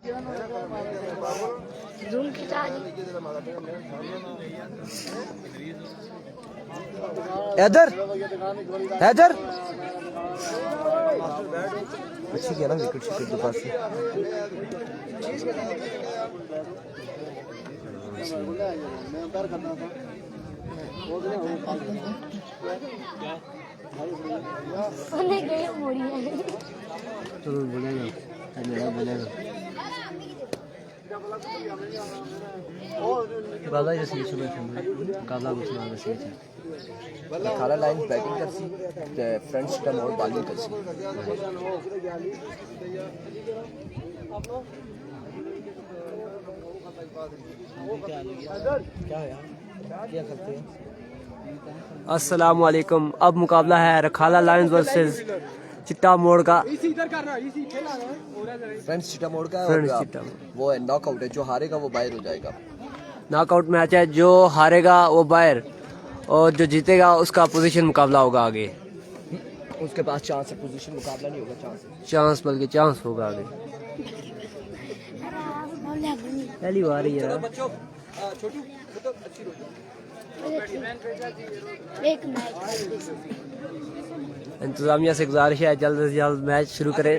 हैदर हैदर अच्छी क्या ना विकेट शिकेट के पास से खाला लाइन बैटिंग कर सी फ्रंट स्टम और बॉलिंग कर सी अस्सलाम वालेकुम। अब मुकाबला है रखाला लायंस वर्सेस चिट्टा मोड़ का। फ्रेंड्स चिट्टा मोड़ का वो है नॉकआउट है, जो हारेगा वो बाहर हो जाएगा। नॉकआउट मैच है, जो हारेगा वो बाहर और जो जीतेगा उसका पोजीशन मुकाबला होगा आगे। उसके पास चांस है, पोजीशन मुकाबला नहीं होगा, चांस बल्कि चांस होगा आगे। पहली बार ही है। इंतजामिया से गुजारिश है जल्द से जल्द मैच शुरू करें।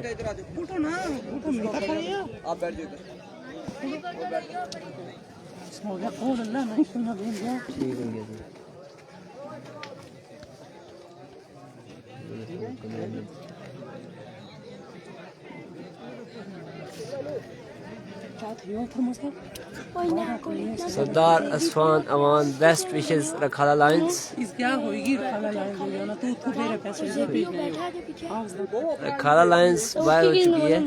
सरदार असफान अमान बेस्ट विशेस रखाला लायंस। रखाला लायंस बाहर हो चुकी है।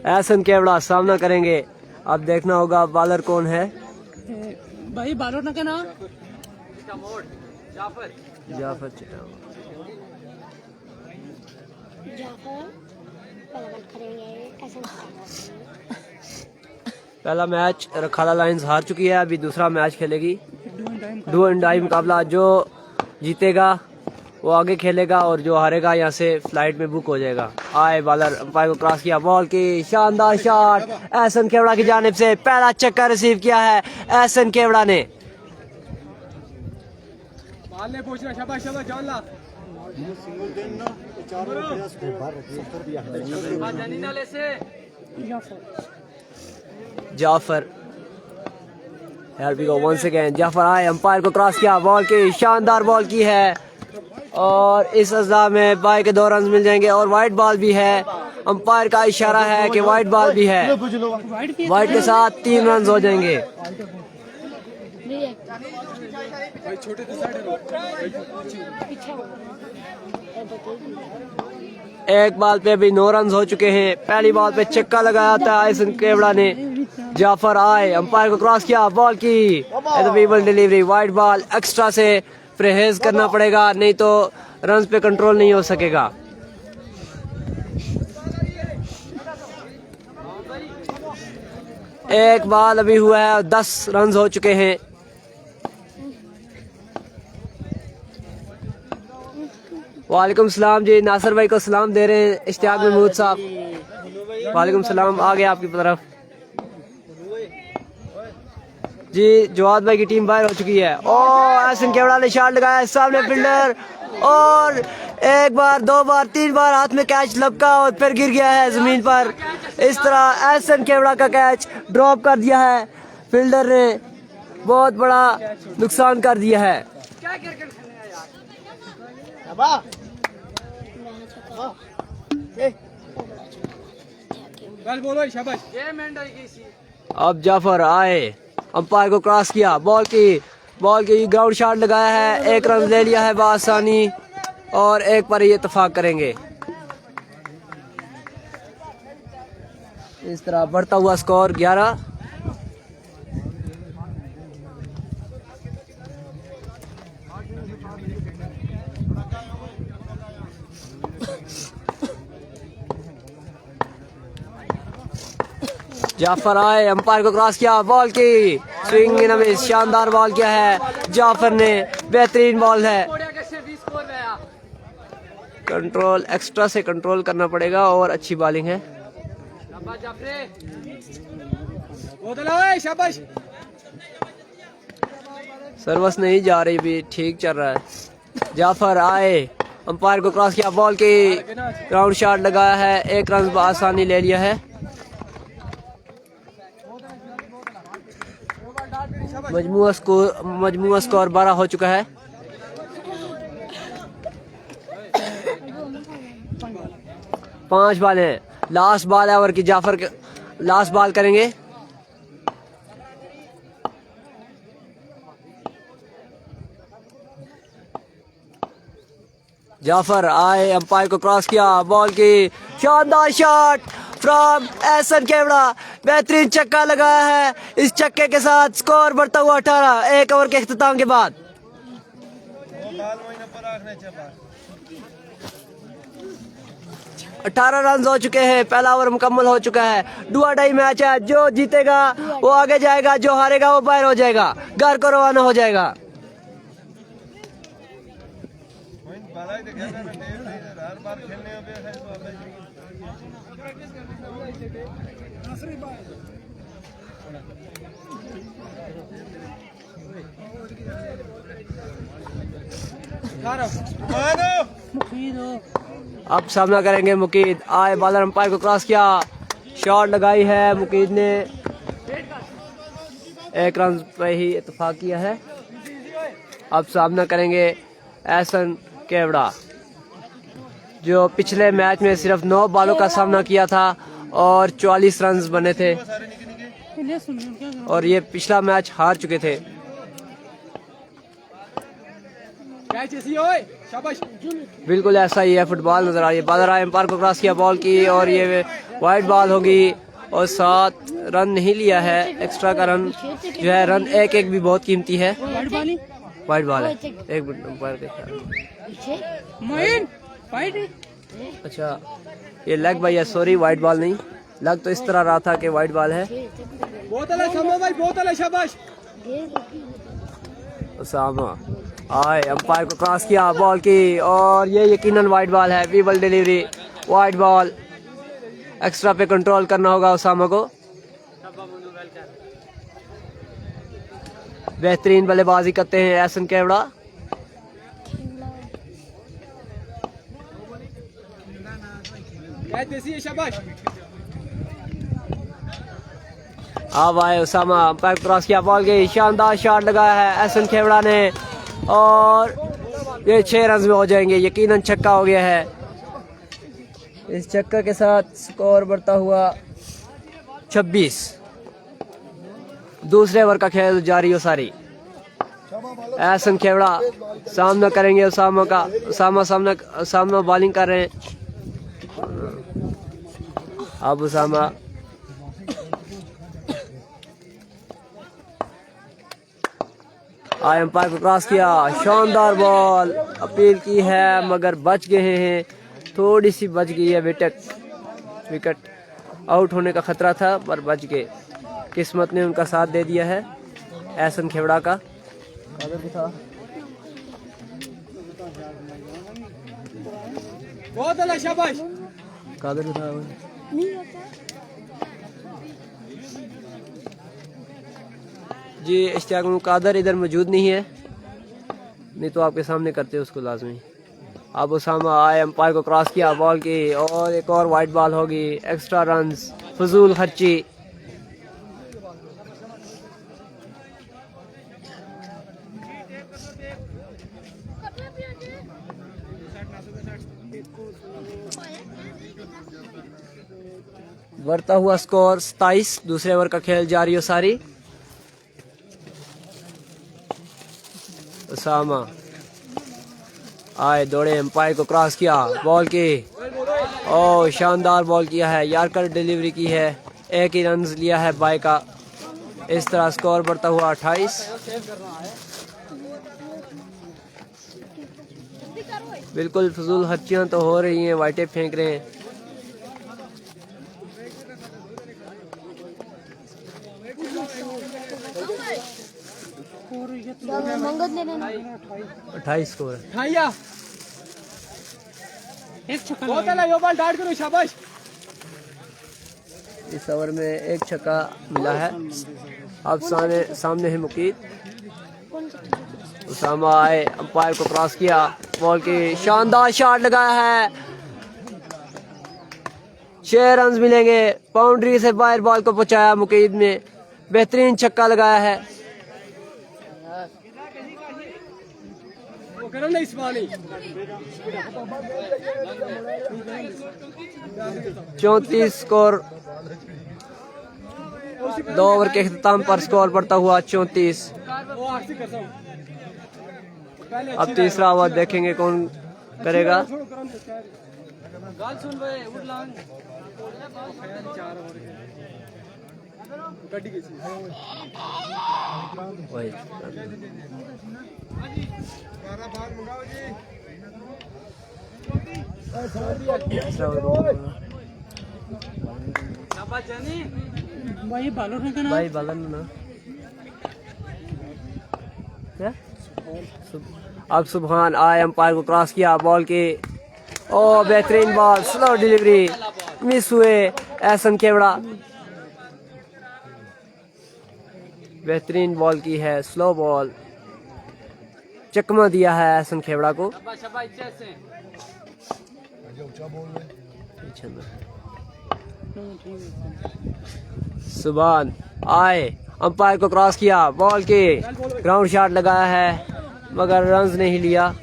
एहसन केवड़ा सामना करेंगे। अब देखना होगा बॉलर कौन है। भाई बॉलर का नाम जाफर पहला मैच रखाला लायंस हार चुकी है, अभी दूसरा मैच खेलेगी। डू एंड डाई मुकाबला, जो जीतेगा वो आगे खेलेगा और जो हारेगा यहाँ से फ्लाइट में बुक हो जाएगा। आए बॉलर अंपायर को क्रॉस किया, बॉल की शानदार शॉट एहसन केवड़ा की जानिब से। पहला चक्का रिसीव किया है एहसन केवड़ा ने। जाफर वंस अगेन जाफर आए, अंपायर को क्रॉस किया, बॉल की शानदार बॉल की है और इस अज़ला में बाई के 2 रन मिल जाएंगे और वाइट बॉल भी है। अंपायर का इशारा है कि वाइट बॉल भी है, वाइट के साथ 3 रन हो जाएंगे। एक बॉल पे भी 9 रन हो चुके हैं। पहली बॉल पे छक्का लगाया था एहसन केवड़ा ने। जाफर आए, अंपायर को क्रॉस किया, बॉल की डिलीवरी, वाइट बॉल। एक्स्ट्रा से परहेज करना पड़ेगा, नहीं तो रन पे कंट्रोल नहीं हो सकेगा। एक बॉल अभी हुआ है और 10 रन हो चुके हैं। वालेकुम सलाम जी, नासिर भाई को सलाम दे रहे हैं इश्तियाक महमूद साहब। वालेकुम सलाम, आ गए आपकी तरफ जी। जवाद भाई की टीम बाहर हो चुकी है और एहसन केवड़ा ने शॉट लगाया, सामने फील्डर और एक बार 2 बार 3 बार हाथ में कैच लपका और फिर गिर गया है जमीन पर। इस तरह एहसन केवड़ा का कैच ड्रॉप कर दिया है फील्डर ने, बहुत बड़ा नुकसान कर दिया है। अब जाफर आए, अंपायर को क्रॉस किया, बॉल की ग्राउंड शॉट लगाया है, 1 रन ले लिया है बआसानी और एक पर ये इत्तेफाक करेंगे। इस तरह बढ़ता हुआ स्कोर 11। जाफर आए, अंपायर को क्रॉस किया, बॉल की स्विंग इन मिस, शानदार बॉल किया है जाफर ने, बेहतरीन बॉल है। कंट्रोल एक्स्ट्रा से कंट्रोल करना पड़ेगा और अच्छी बॉलिंग है। सर्विस नहीं जा रही भी, ठीक चल रहा है। जाफर आए, अंपायर को क्रॉस किया, बॉल की ग्राउंड शॉट लगाया है, 1 रन आसानी ले लिया है। मजमुआ स्कोर 12 हो चुका है। पांच बॉल है, लास्ट बॉल है ओवर की, जाफर के लास्ट बॉल करेंगे। जाफर आए, अंपायर को क्रॉस किया, बॉल की शानदार शॉट फ्रॉम एहसन केवड़ा, बेहतरीन छक्का लगाया है। इस छक्के के साथ स्कोर बढ़ता हुआ 18 1 ओवर के इख्तिताम के बाद। 18 रन हो चुके हैं, पहला ओवर मुकम्मल हो चुका है। डुआ डाई मैच है, जो जीतेगा वो आगे जाएगा, जो हारेगा वो बाहर हो जाएगा, घर को रवाना हो जाएगा। अब सामना करेंगे मुकीद। आए, बॉलर अंपायर को क्रॉस किया, शॉट लगाई है मुकीद ने, 1 रन पे ही इत्तेफाक किया है। अब सामना करेंगे एहसन केवड़ा, जो पिछले मैच में सिर्फ 9 बॉलों का सामना किया था और 44 रन बने थे, और ये पिछला मैच हार चुके थे। बिल्कुल ऐसा ही है, फुटबॉल नजर आ रही है। बॉलर आए, अंपायर को क्रॉस किया, बॉल की, और ये वाइड बॉल होगी और 7 रन नहीं लिया है। एक्स्ट्रा का रन जो है, रन 1-1 भी बहुत कीमती है। वाइड बॉल है, 1 मिनट अंपायर के, अच्छा ये लेग बाई है, सॉरी वाइड बॉल नहीं, लग तो इस तरह रहा था कि वाइड बॉल है। उसामा आए, अंपायर को क्रॉस किया, बॉल की, और ये यकीनन वाइड बॉल है। वीबल डिलीवरी, वाइड बॉल, एक्स्ट्रा पे कंट्रोल करना होगा उसामा को। बेहतरीन बल्लेबाजी करते हैं एहसन केवड़ा। अब आए उसामा, अंपायर क्रॉस किया, बॉल की, शानदार शॉट लगाया है एहसन केवड़ा ने, और ये 6 रन में हो जाएंगे, यकीनन छक्का हो गया है। इस छक्का के साथ स्कोर बढ़ता हुआ 26। दूसरे ओवर का खेल जारी हो सारी। एहसन केवड़ा सामना करेंगे उसामा का, सामना बॉलिंग कर रहे हैं। अब उसामा आए, अंपायर को क्रॉस किया, शानदार बॉल, अपील की है मगर बच गए हैं, थोड़ी सी बच गई है। विकेट आउट होने का खतरा था पर बच गए, किस्मत ने उनका साथ दे दिया है एहसन केवड़ा का। कादर भी था जी। इश्तियाक कादर इधर मौजूद नहीं है, नहीं तो आपके सामने करते उसको लाजमी। अब उसामा आए, अंपायर को क्रॉस किया, बॉल की, और एक और वाइड बॉल होगी, एक्स्ट्रा रन्स, फजूल खर्ची। बढ़ता हुआ स्कोर 27। दूसरे ओवर का खेल जारी हो सारी। उसामा आए, दौड़े, अंपायर को क्रॉस किया, बॉल की, ओ शानदार बॉल किया है, यार्कर डिलीवरी की है, 1 ही रन लिया है बाय का। इस तरह स्कोर बढ़ता हुआ 28। बिल्कुल फजूल खर्चियां तो हो रही हैं, वाइटे फेंक रहे हैं। मंगत ले लेना 28 स्कोर है। ठाइया एक छक्का बहुत है यो बॉल डाट करो शाबाश। इस ओवर में एक छक्का मिला है। अब सामने है मुकीद। उसामा आए, अंपायर को क्रॉस किया, बॉल की शानदार शॉट लगाया है। 6 रन मिलेंगे। बाउंड्री से बाहर बॉल को पहुंचाया मुकीद ने, बेहतरीन छक्का लगाया है। वो करो ना इस्माइली 34 स्कोर। 2 ओवर के अख्ताम पर स्कोर बढ़ता हुआ 34। वो आरसी करता हूं पहले अब तीसरा ओवर देखेंगे कौन करेगा। गाल सुन बे उठ लांग गड्डी कैसी वही तीसरा ओवर शाबाश जानी भाई बॉलर का नाम भाई बालन ना क्या अब सुभान आए, अंपायर को क्रॉस किया, बॉल की ओ बेहतरीन बॉल, स्लो डिलीवरी, मिस हुए एहसन केवड़ा। बेहतरीन बॉल की है, स्लो बॉल, चकमा दिया है एहसन केवड़ा को। सुभान आए, अंपायर को क्रॉस किया, बॉल की ग्राउंड शॉट लगाया है मगर रन्स नहीं लिया।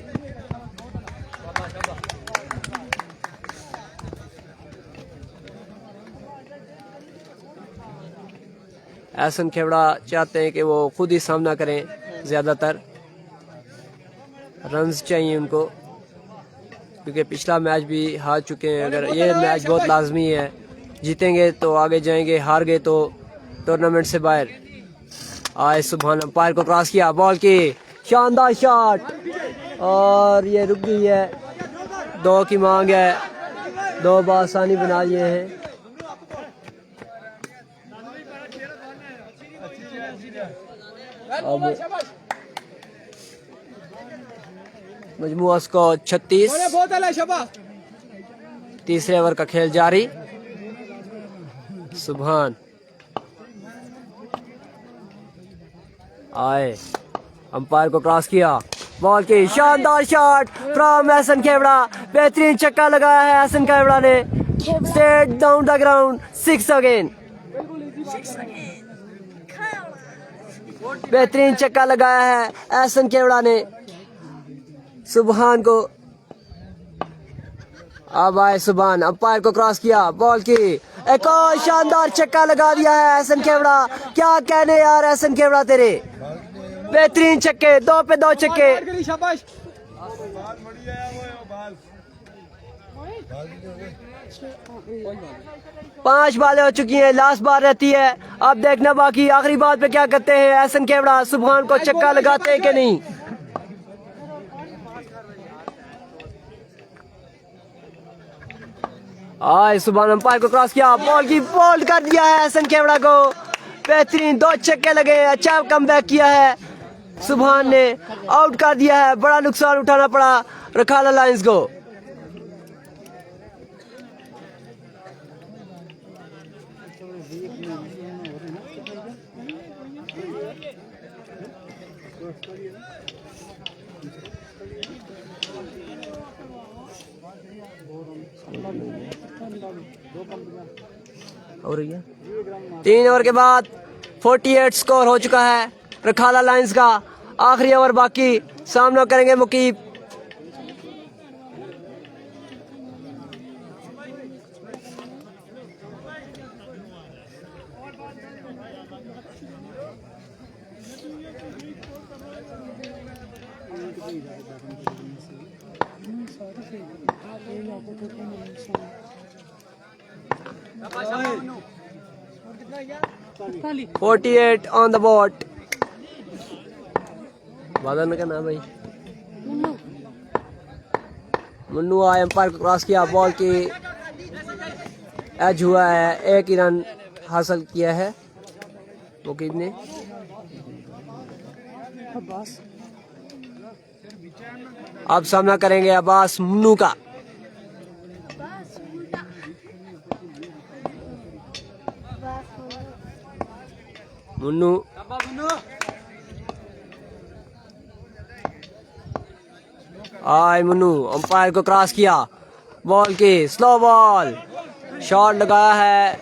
एहसन खेवड़ा चाहते हैं कि वो खुद ही सामना करें, ज्यादातर रन्स चाहिए उनको क्योंकि पिछला मैच भी हार चुके हैं। अगर ये मैच बहुत लाजमी है, जीतेंगे तो आगे जाएंगे, हार गए तो टूर्नामेंट से बाहर। आए सुभान, अंपायर को क्रॉस किया, बॉल की शानदार शॉट और ये रुक गई है। 2 की मांग है, 2 बासानी बना लिए हैं। अब मजमुआ स्कोर 36। बहुत है शाबाश। तीसरे ओवर का खेल जारी। सुभान आए, अंपायर को क्रॉस किया, बॉल की शानदार शॉट फ्रॉम एहसन केवड़ा, बेहतरीन छक्का लगाया है एहसन केवड़ा ने। Straight down the ground, 6 again. बेहतरीन छक्का लगाया है एहसन केवड़ा ने सुभान को। अब आए सुभान, अंपायर को क्रॉस किया, बॉल की एक और शानदार छक्का लगा दिया है एहसन केवड़ा। क्या कहने यार एहसन केवड़ा तेरे, बेहतरीन छक्के, 2 पे 2 छक्के। शाबाश। 5 बालें हो चुकी हैं, लास्ट बार रहती है। अब देखना बाकी आखिरी बाल पे क्या करते हैं एहसन केवड़ा, सुभान को छक्का लगाते हैं कि नहीं। आए सुभान, अंपायर को क्रॉस किया, बॉल की बोल्ड कर दिया है एहसन केवड़ा को। बेहतरीन 2 छक्के लगे, अच्छा कमबैक किया है सुभान ने, आउट कर दिया है। बड़ा नुकसान उठाना पड़ा रखाला लायंस को। और 3 ओवर के बाद 48 स्कोर हो चुका है रखाला लायंस का। आखिरी ओवर बाकी, सामना करेंगे मुकीब। खाली 48 ऑन द बोर्ड। बादल का नाम भाई मुन्नू आए, अंपायर को क्रॉस किया, बॉल की एज हुआ है, 1 ही रन हासिल किया है मुकीब ने। अब्बास अब सामना करेंगे अब्बास मुन्नू का। मुन्नू आए, मुन्नू अंपायर को क्रॉस किया, बॉल की स्लो बॉल, शॉट लगाया है,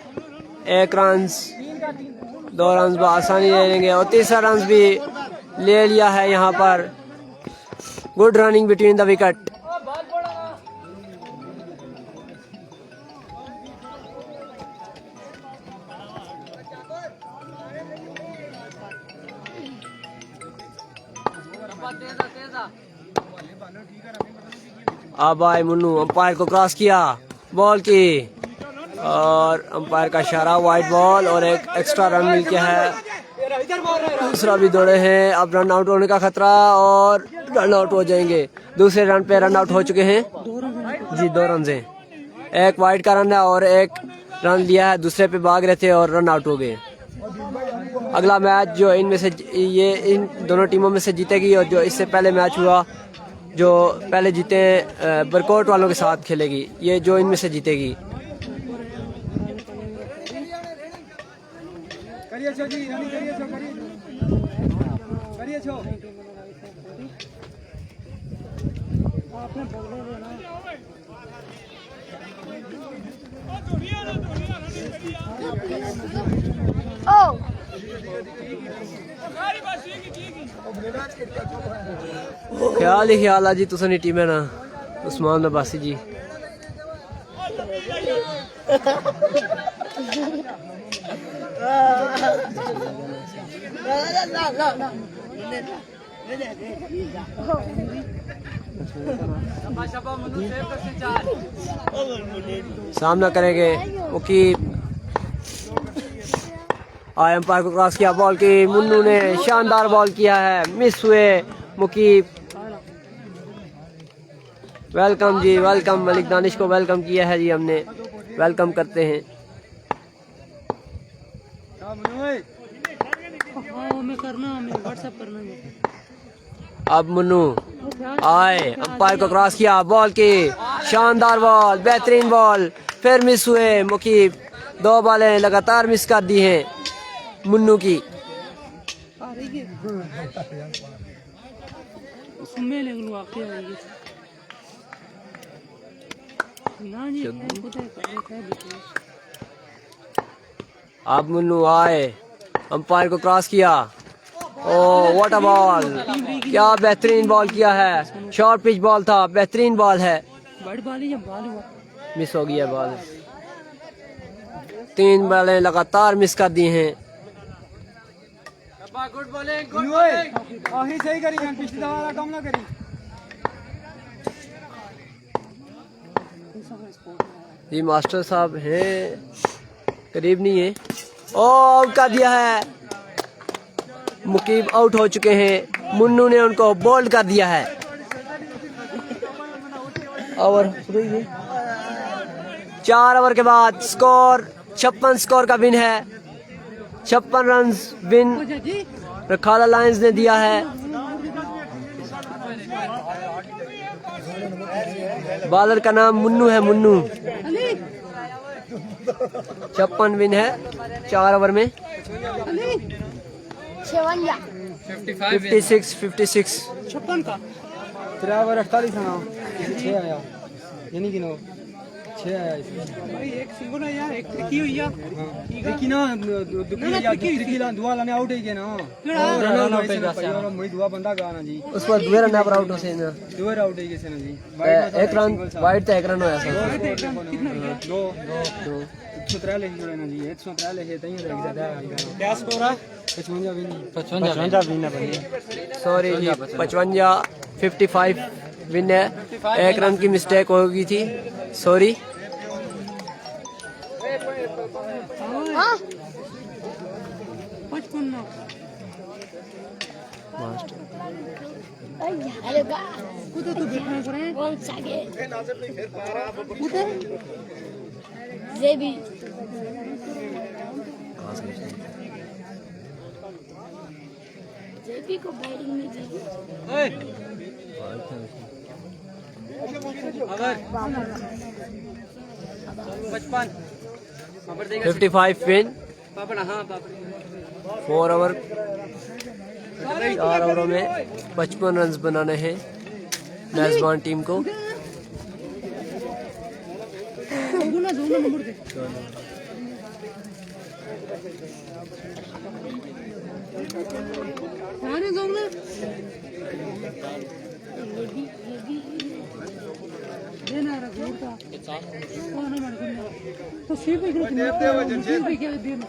1 रन, 2 रन आसानी ले लेंगे और तीसरा रन भी ले लिया है यहाँ पर। Good running between the wicket. अब आए मुन्नू, अंपायर को क्रॉस किया, बॉल की और अंपायर का इशारा, वाइड बॉल और एक एक्स्ट्रा रन मिल गया है। दूसरा भी दौड़े हैं, अब रन आउट होने का खतरा और रन आउट हो जाएंगे। दूसरे रन पे रन आउट हो चुके हैं जी, 2 रन हैं, एक वाइड का रन है और 1 रन लिया है, दूसरे पे भाग रहे थे और रन आउट हो गए। अगला मैच जो इनमें से ये इन दोनों टीमों में से जीतेगी और जो इससे पहले मैच हुआ जो पहले जीते बरकोट वालों के साथ खेलेगी, ये जो इनमें से जीतेगी। करिए छो जी, रनिंग करिए छो, करिए छो। आपने बगले देना ख्याल ही ख्याल जी तुसा नी टीम है ना उस्मान अब्बासी जी। सामना करेंगे मुकीब, आए अंपायर को क्रॉस किया, बॉल की मुन्नू ने शानदार बॉल किया है, मिस हुए मुकीब। वेलकम जी, वेलकम, मलिक दानिश को वेलकम किया है जी हमने, वेलकम करते हैं। मैं करना, मैं व्हाट्सएप करना है। अब मुन्नू आए, अंपायर को क्रॉस किया, बॉल की शानदार बॉल, बेहतरीन बॉल, फिर मिस हुए मुकीब। 2 बॉलें लगातार मिस कर दी हैं मुन्नू की। अब मुन्नू आए, अंपायर को क्रॉस किया, ओ व्हाट अ बॉल, क्या बेहतरीन बॉल किया है, शॉर्ट पिच बॉल था, बेहतरीन बॉल है, मिस हो गया बॉल। 3 बॉलें लगातार मिस कर दी हैं। गुड बॉलिंग, गुड बॉलिंग, आही सही करी जान, पिछली दफा वाला काम ना करी। जी मास्टर साहब हैं, करीब नहीं है, ओ आउट कर दिया है, मुकीब आउट हो चुके हैं, मुन्नू ने उनको बोल्ड कर दिया है। ओवर 4 ओवर के बाद स्कोर 56 स्कोर का विन है, 56 रन विन रखाला लायंस ने दिया है। बॉलर का नाम मुन्नू है, मुन्नू। 56 विन है 4 ओवर में, 56 56 का 3 ओवर 48 आना, 6 आया, यानी कि 6 आया इसमें। भाई एक सिंगल है यार, एक ट्रिकी हुई यार, देखी ना दुकी ला दुआ लाने आउट है के ना, रन आउट है का मैं दुआ बंदा गाना जी, उस पर 2 रन पर आउट हो से ना, 2 आउट है के से ना जी, 1 रन वाइड था, 1 रन होया था, कितना गया? 2 103 ले जोड़े ना जी, 103 ले तई रह ज्यादा क्या स्कोर है? 55 विन है भाई, सॉरी जी 55 55 विन है, 1 रन की मिस्टेक हो गई थी, सॉरी। उधर तो देखना पड़े, उधर एपी को बैटिंग में दी। अगर 55 55 विन पापड़ हाँ पापड़ 4 ओवर 4 ओवरों में 55 रन बनाने हैं मेजबान टीम को। गुना दोनों नंबर दे। आने दो ना। देना रहा घूरता। कौन है मेरे को? तो सीप एक लोग नहीं दे क्या देना?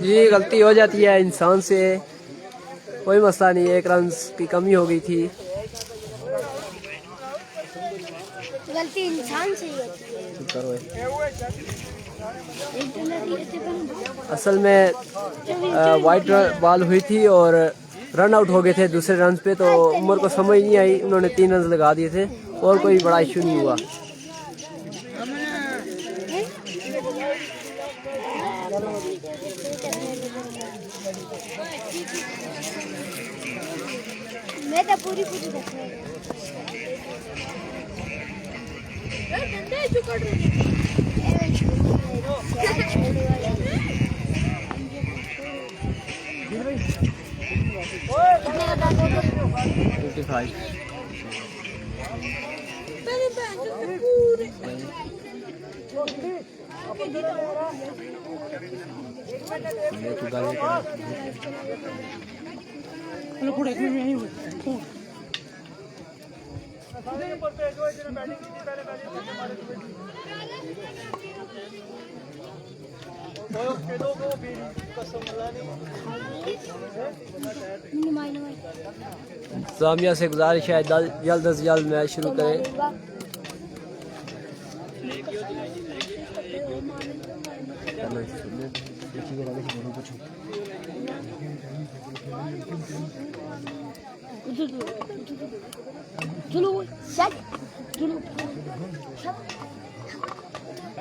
जी गलती हो जाती है इंसान से, कोई मसला नहीं, 1 रन की कमी हो गई थी। गलती इंसान से ही होती है। असल में वाइट बॉल हुई थी और रन आउट हो गए थे दूसरे रन पे, तो उमर को समझ नहीं आई, उन्होंने 3 रन लगा दिए थे और कोई बड़ा इशू नहीं हुआ। मैं तो पूरी देख चलो पूरा एक मिनट में यहीं हो। जामिया से गुजारिश है जल्द अज जल्द मैच शुरू करें।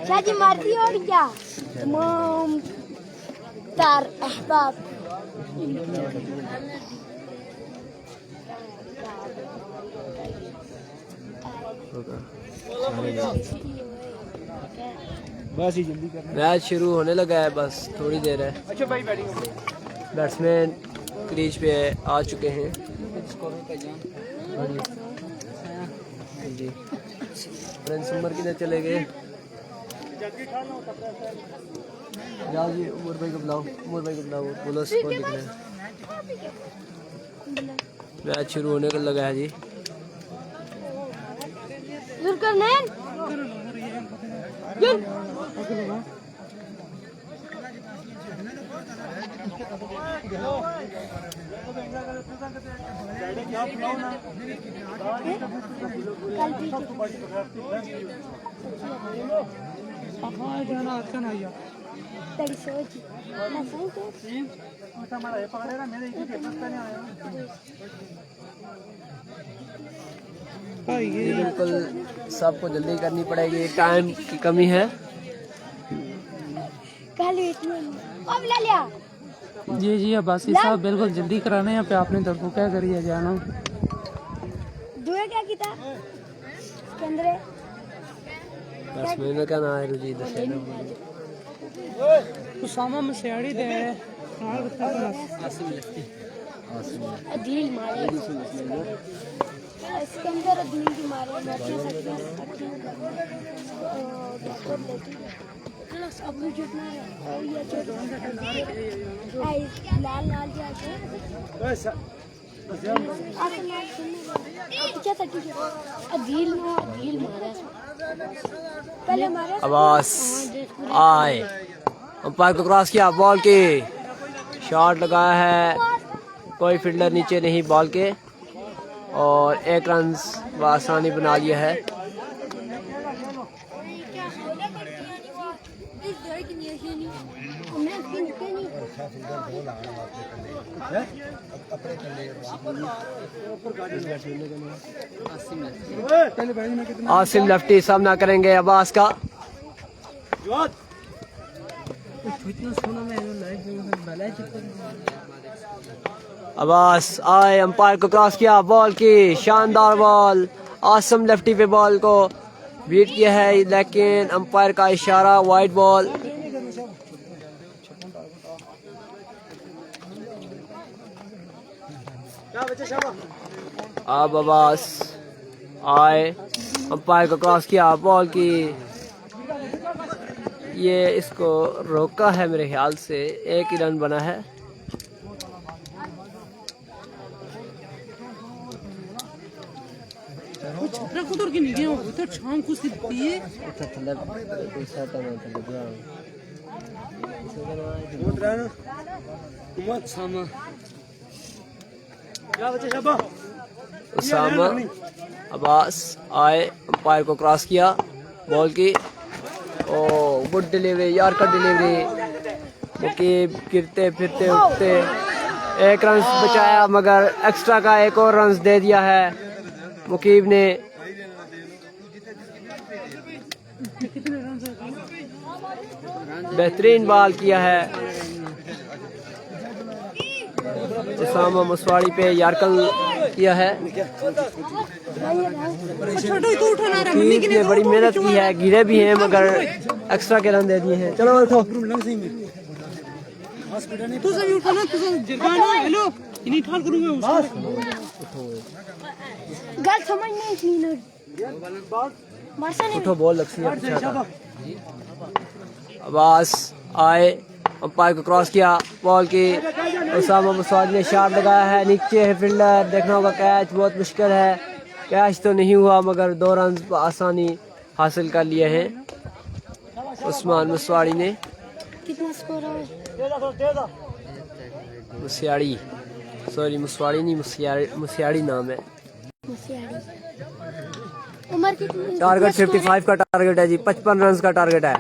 शादी मारती और क्या तमाम तार अहबाब बस ही जल्दी करना। मैच शुरू होने लगा है, बस थोड़ी देर है। अच्छा भाई बैटिंग बैट्समैन क्रीज पे आ चुके हैं। जी प्रिंस उमर किधर चले गए? जाओ जी, उमर भाई को बुलाओ, बोलो स्कोर लिखना है। मैच शुरू होने का लगा है जी। तेरी सोच ना सही तो ये बिल्कुल सबको जल्दी करनी पड़ेगी, टाइम की कमी है। कल अब ले लिया जी जी अब्बासी साहब बिल्कुल जल्दी कराने हैं पे आपने तरफ क्या करिए जाना दुए क्या किया इसके अंदर बस मैंने क्या ना है रुचि दसे उसामा मसियाड़ी दे दिल मारे इसके अंदर दिल की मारे अब जुटना है लाल लाल जाके क्या था दिल मारा पहले मारा अब्बास आए, अंपायर को क्रॉस किया, बॉल की शॉट लगाया है कोई फील्डर नीचे नहीं बॉल के, और 1 रन आसानी बना लिया है। आसिम लेफ्टी सामना करेंगे अब्बास का। अब्बास आए, अंपायर को क्रॉस किया, बॉल की शानदार बॉल, आसिम लेफ्टी पे बॉल को बीट किया है, लेकिन अंपायर का इशारा वाइड बॉल। अब अब्बास आए, अंपायर को क्रॉस किया, बॉल की ये इसको रोका है, मेरे ख्याल से 1 ही रन बना है। छपरा कुतर के नहीं गया तो शाम को सिद्धि है। उसामा अब्बास आए, अंपायर को क्रॉस किया, बॉल की ओ गुड डिलीवरी, यार का डिलीवरी, मुकीब गिरते फिरते उठते 1 रन बचाया, मगर एक्स्ट्रा का 1 और रन दे दिया है मुकीब ने। बेहतरीन बॉल किया है उसामा मुसवाड़ी पे, यारकल किया है। टीम ने बड़ी मेहनत की है, गिरे भी हैं मगर एक्स्ट्रा के रन दे दिए हैं। चलो उठो। तू सभी उठो ना, तू जरगाना हेलो इन्हीं ठाल करूंगा उसको। गल समझ नहीं क्लीनर उठो, बॉल लक्ष्मी अच्छा। अब्बास आए, अंपायर को क्रॉस किया, बॉल की उसामा मुसवाड़ी ने शॉट लगाया है, नीचे है फील्डर, देखना होगा कैच बहुत मुश्किल है, कैच तो नहीं हुआ मगर 2 रन आसानी हासिल कर लिए हैं उस्मान मुसवाड़ी ने। कितना स्कोर है? मुसियाड़ी, सॉरी मुसवाड़ी नहीं, मुसियाड़ी नाम है। उम्र कितनी? टारगेट 55 का टारगेट है जी, 55 रन का टारगेट है।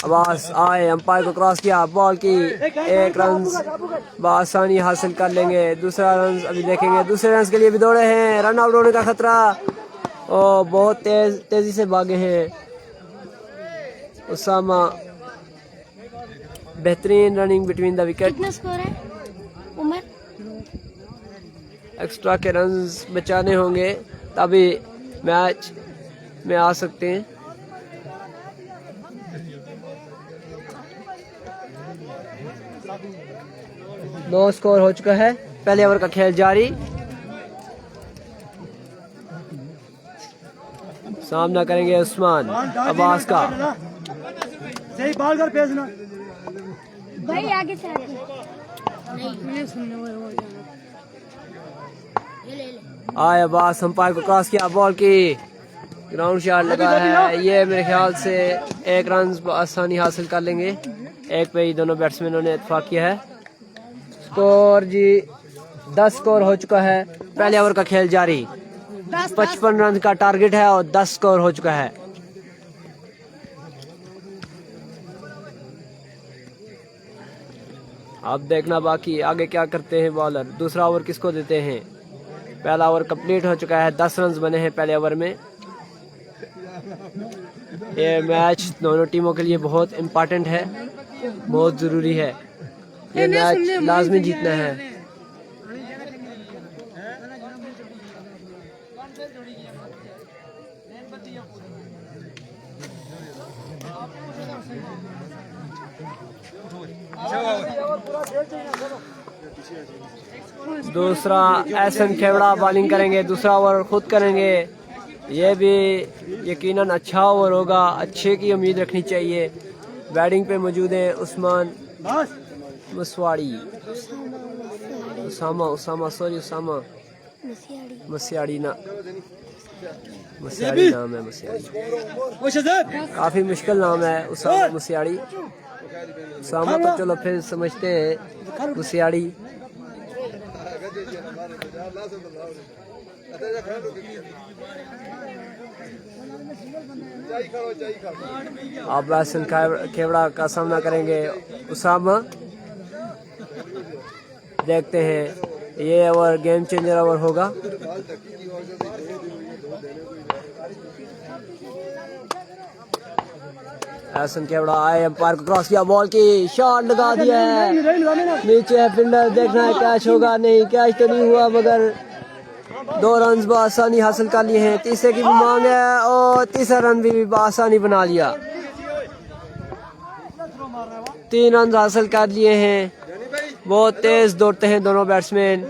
अब्बास आए, अंपायर को क्रॉस किया, बॉल की 1 रन बआसानी हासिल कर लेंगे। दूसरा रन अभी देखेंगे, दूसरे रन के लिए भी दौड़े हैं, रन आउट होने का खतरा, और बहुत तेजी से भागे हैं उसामा। बेहतरीन रनिंग बिटवीन द विकेट। कितना स्कोर है? उम्र एक्स्ट्रा के रन बचाने होंगे तभी मैच में आ सकते हैं। नो स्कोर हो चुका है, पहले ओवर का खेल जारी। सामना करेंगे उस्मान अब्बास का। सही बॉल कर भेजना भाई, आगे से आगे मैं सुनने वाला आए, अब्बास अंपायर को क्रॉस किया, बॉल की ग्राउंड शॉट लगा है, ये मेरे ख्याल से 1 रन आसानी हासिल कर लेंगे। 1 पे ही दोनों बैट्समैनों ने इत्तेफाक किया है। स्कोर जी 10 स्कोर हो चुका है, पहले ओवर का खेल जारी। 55 रन का टारगेट है और 10 स्कोर हो चुका है। अब देखना बाकी आगे क्या करते हैं बॉलर। दूसरा ओवर किसको देते हैं? पहला ओवर कंप्लीट हो चुका है, 10 रन बने हैं पहले ओवर में। ये मैच दोनों टीमों के लिए बहुत इम्पोर्टेंट है, बहुत ज़रूरी है, ये मैच लाजमी जीतना है। दूसरा एहसन खेवड़ा बॉलिंग करेंगे, दूसरा ओवर खुद करेंगे। ये भी यकीनन अच्छा ओवर होगा, अच्छे की उम्मीद रखनी चाहिए। बैटिंग पे मौजूद है उस्मान मुसवाड़ी, उसामा मसियाड़ी ना, मसियाड़ी नाम है, मसियाड़ी काफी मुश्किल नाम है उसामा मसियाड़ी। उसामा तो चलो फिर समझते हैं, मसियाड़ी अब एहसन खेवड़ा का सामना करेंगे उसामा। देखते हैं ये ओवर गेम चेंजर ओवर होगा। एहसन खेवड़ा आए, अंपायर को क्रॉस किया, बॉल की शॉट लगा दिया है, नीचे है फील्डर। देखना है कैच होगा नहीं, कैच तो नहीं हुआ मगर 2 रन बआसानी हासिल कर लिए हैं। तीसरे की भी मांग है और तीसरा रन भी बआसानी बना लिया। 3 रन हासिल कर लिए हैं। बहुत तेज दौड़ते हैं दोनों बैट्समैन।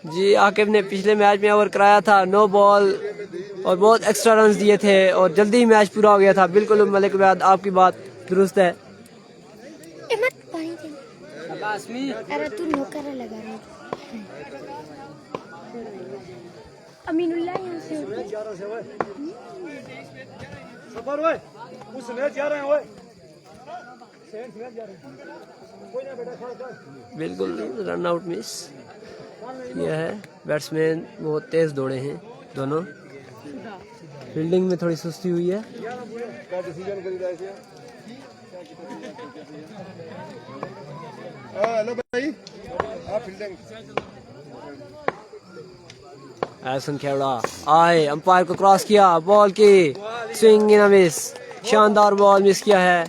जी आकिब ने पिछले मैच में ओवर कराया था 9 बॉल और बहुत एक्स्ट्रा रन दिए थे और जल्दी ही मैच पूरा हो गया था। बिल्कुल मलिक बाद आपकी बात दुरुस्त है। अरे तू नौकर लगा रहा है अमीनुल्लाह यहाँ से बिल्कुल रन आउट मिस किया है। बैट्समैन बहुत तेज दौड़े हैं दोनों। फील्डिंग में थोड़ी सुस्ती हुई है। एहसन खेवड़ा आए, अंपायर को क्रॉस किया, बॉल की स्विंग इन मिस। शानदार बॉल मिस किया है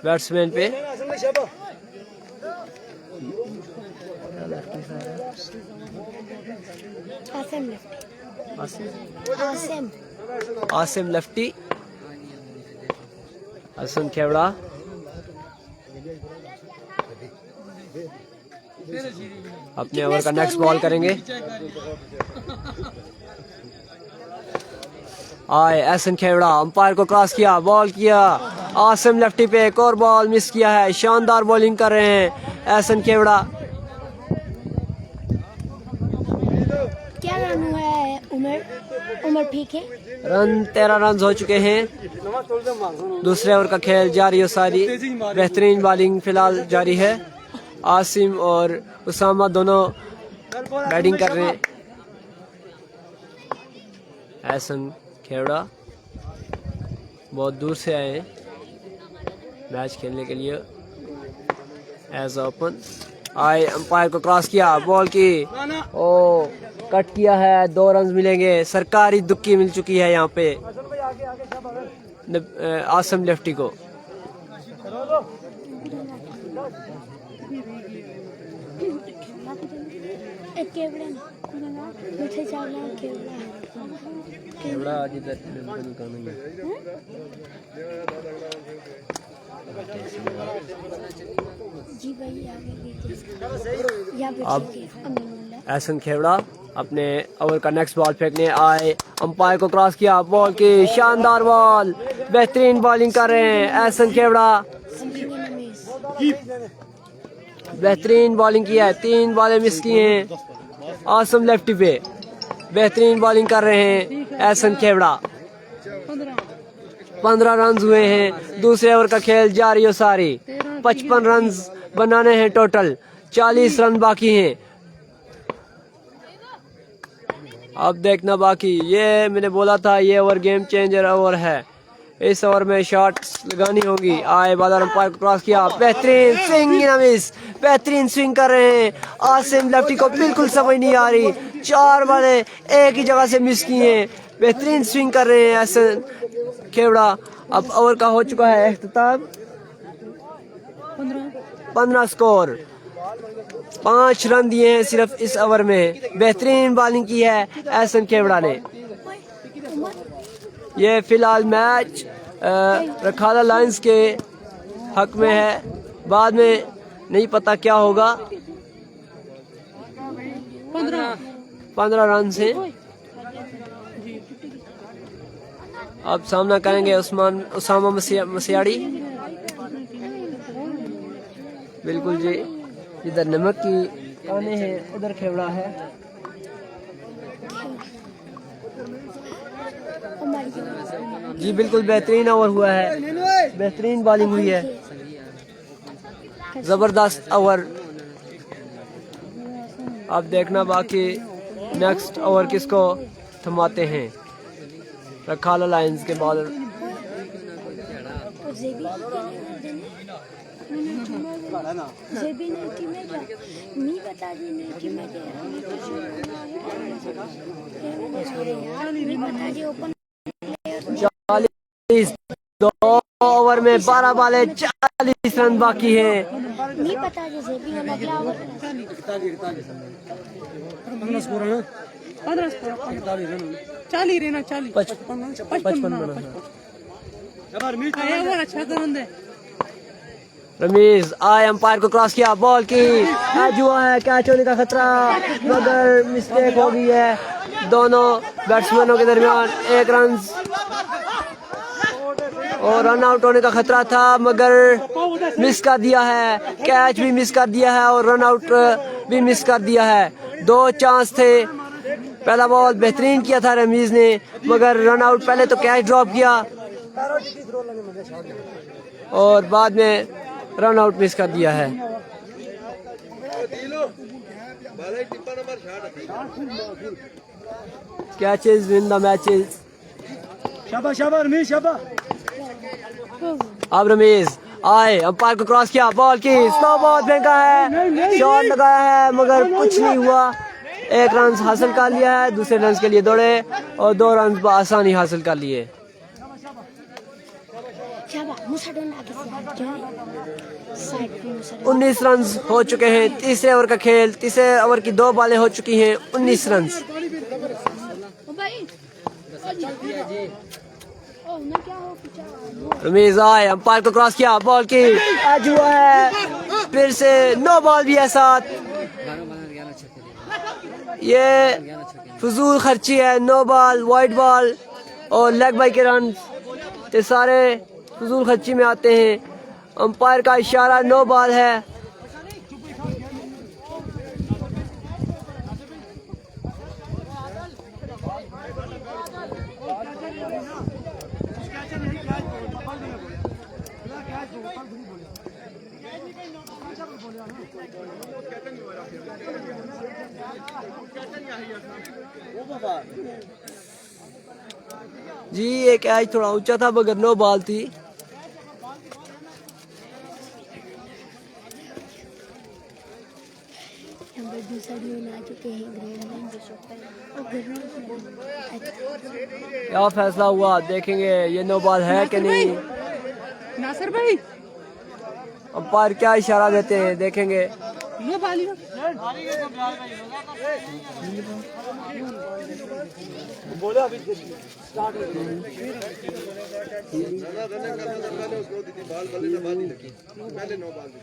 बैट्समैन पे। आसिम लेफ्टी। एहसन खेवड़ा अपने ओवर का नेक्स्ट बॉल करेंगे। आए एहसन खेवड़ा, अंपायर को क्रॉस किया, बॉल किया, आसिम लेफ्टी पे एक और बॉल मिस किया है। शानदार बॉलिंग कर रहे हैं एहसन खेवड़ा। क्या रन हुआ है उमर ठीक है? रन 13 रन हो चुके हैं। दूसरे ओवर का खेल जारी हो सारी। बेहतरीन बॉलिंग फिलहाल जारी है। आसिम और उसामा दोनों बैटिंग कर रहे हैं। एहसन खेवड़ा बहुत दूर से आए हैं मैच खेलने के लिए एज ओपन। आए, अंपायर को क्रॉस किया, बॉल की ओ कट किया है। 2 रन मिलेंगे। सरकारी दुक्की मिल चुकी है यहाँ पे आसिम लेफ्टी को। अब एहसन खेवड़ा अपने ओवर का नेक्स्ट बॉल फेंकने आए, अंपायर को क्रॉस किया, बॉल की शानदार बॉल। बेहतरीन बॉलिंग कर रहे हैं एहसन खेवड़ा। बेहतरीन बॉलिंग किया है। 3 बॉलें मिस की हैं आसिम लेफ्टी पे। बेहतरीन बॉलिंग कर रहे हैं एहसन खेवड़ा। 15 रन हुए हैं। दूसरे ओवर का खेल जारी हो सारी। 55 रन बनाने हैं टोटल। 40 रन बाकी हैं। अब देखना बाकी। ये मैंने बोला था ये ओवर गेम चेंजर ओवर है। इस ओवर में शॉट्स लगानी होगी। आए, बादल अंपायर को क्रॉस किया, बेहतरीन स्विंग इन मिस। बेहतरीन स्विंग कर रहे हैं आसिम लेफ्टी को बिल्कुल समझ नहीं आ रही। 4 बॉलें एक ही जगह से मिस की हैं। बेहतरीन स्विंग कर रहे हैं एहसन खेवड़ा। अब ओवर का हो चुका है इख्तिताम। 15 स्कोर। 5 रन दिए हैं सिर्फ इस ओवर में। बेहतरीन बॉलिंग की है एहसन खेवड़ा ने। ये फिलहाल मैच रखाला लायंस के हक में है। बाद में नहीं पता क्या होगा। 15 रन से अब सामना करेंगे उसामा मसियाड़ी। बिल्कुल जी, इधर नमक की काने हैं, उधर खेवड़ा है। जी बिल्कुल बेहतरीन ओवर हुआ है, बेहतरीन बॉलिंग हुई है, जबरदस्त ओवर। अब देखना बाकी नेक्स्ट ओवर किसको थमाते हैं। रखाला लायंस के बॉलर चालीस, 2 ओवर में 12 बाले 40 रन बाकी हैं। नहीं पता जैसे भी हम अगला ओवर 55 रमीज आए, अंपायर को क्रॉस किया, बॉल की एज हुआ है, कैच होने का खतरा मगर मिस्टेक हो गई है दोनों बैट्समैनों के दरमियान। 1 रन और रन आउट होने का खतरा था मगर मिस कर दिया है, कैच भी मिस कर दिया है और रन आउट भी मिस कर दिया है। 2 चांस थे, पहला बॉल बेहतरीन किया था रमीज ने मगर रन आउट, पहले तो कैच ड्रॉप किया और बाद में रन आउट मिस कर दिया है। Catches win the matches. शाबाश शाबाश रमीज शाबाश। अब रमीज आए, अंपायर को क्रॉस किया, बॉल की स्लो बॉल फेंका है, शॉट लगाया है मगर कुछ नहीं हुआ। 1 रन हासिल कर लिया है, दूसरे रन के लिए दौड़े और 2 रन आसानी हासिल कर लिए। 19 रन हो चुके हैं तीसरे ओवर का खेल। तीसरे ओवर की 2 बॉलें हो चुकी हैं, 19 रन। रमीज आए, अंपायर को क्रॉस किया, बॉल की एज हुआ है, फिर से नो बॉल भी है साथ। ये फजूल खर्ची है, नो बॉल, वाइड बॉल और लेग बाई के रन ये सारे फजूल खर्ची में आते हैं। अंपायर का इशारा नो बॉल है। जी ये कैच थोड़ा ऊंचा था मगर नो बॉल थी। क्या फैसला हुआ देखेंगे, ये नो बॉल है कि नहीं। नासिर भाई अंपायर क्या इशारा देते हैं देखेंगे। नो बॉल बोलो अभी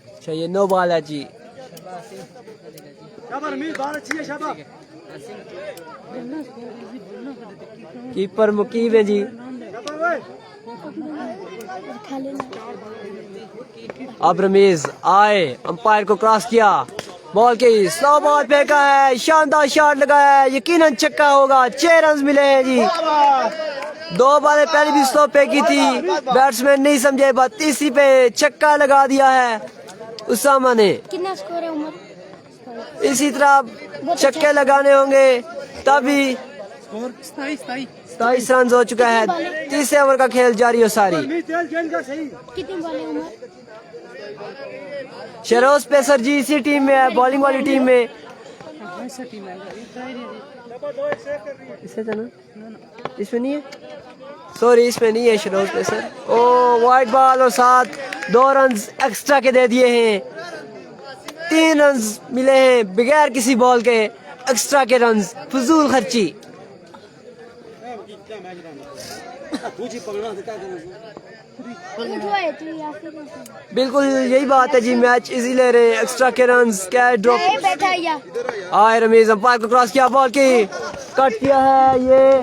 अच्छा ये नो बॉल है जी। शाबाश रमीज, बाल अच्छी है शाबाश। कीपर मुकीब है जी। अब रमीज आए, अंपायर को क्रॉस किया, बॉल की स्लो बॉल फेंका है, शानदार शॉट लगाया है, यकीनन छक्का होगा। 6 रन मिले हैं जी। 2 बॉलें पहले भी स्लो फेंकी थी, बैट्समैन नहीं समझे, बस तीसरी पे छक्का लगा दिया है उसामा ने। कितना स्कोर है उमर? इसी तरह छक्के लगाने होंगे तभी। 27 रन हो चुका है। तीसरे ओवर का खेल जारी हो सारी। कितनी बॉलें उमर? शरोज पेसर जी इसी टीम में है, बॉलिंग वाली टीम में। इसमें नहीं है, सॉरी इसमें नहीं है शरोज पेसर। ओ वाइड बॉल और साथ 2 रन एक्स्ट्रा के दे दिए हैं। 3 रन मिले हैं बगैर किसी बॉल के, एक्स्ट्रा के रन, फजूल खर्ची। बिल्कुल यही बात है जी, मैच इजी ले रहे हैं, एक्स्ट्रा के रन, कैच ड्रॉप। आए रमीज, अंपायर को क्रॉस किया, बॉल की कट किया है, ये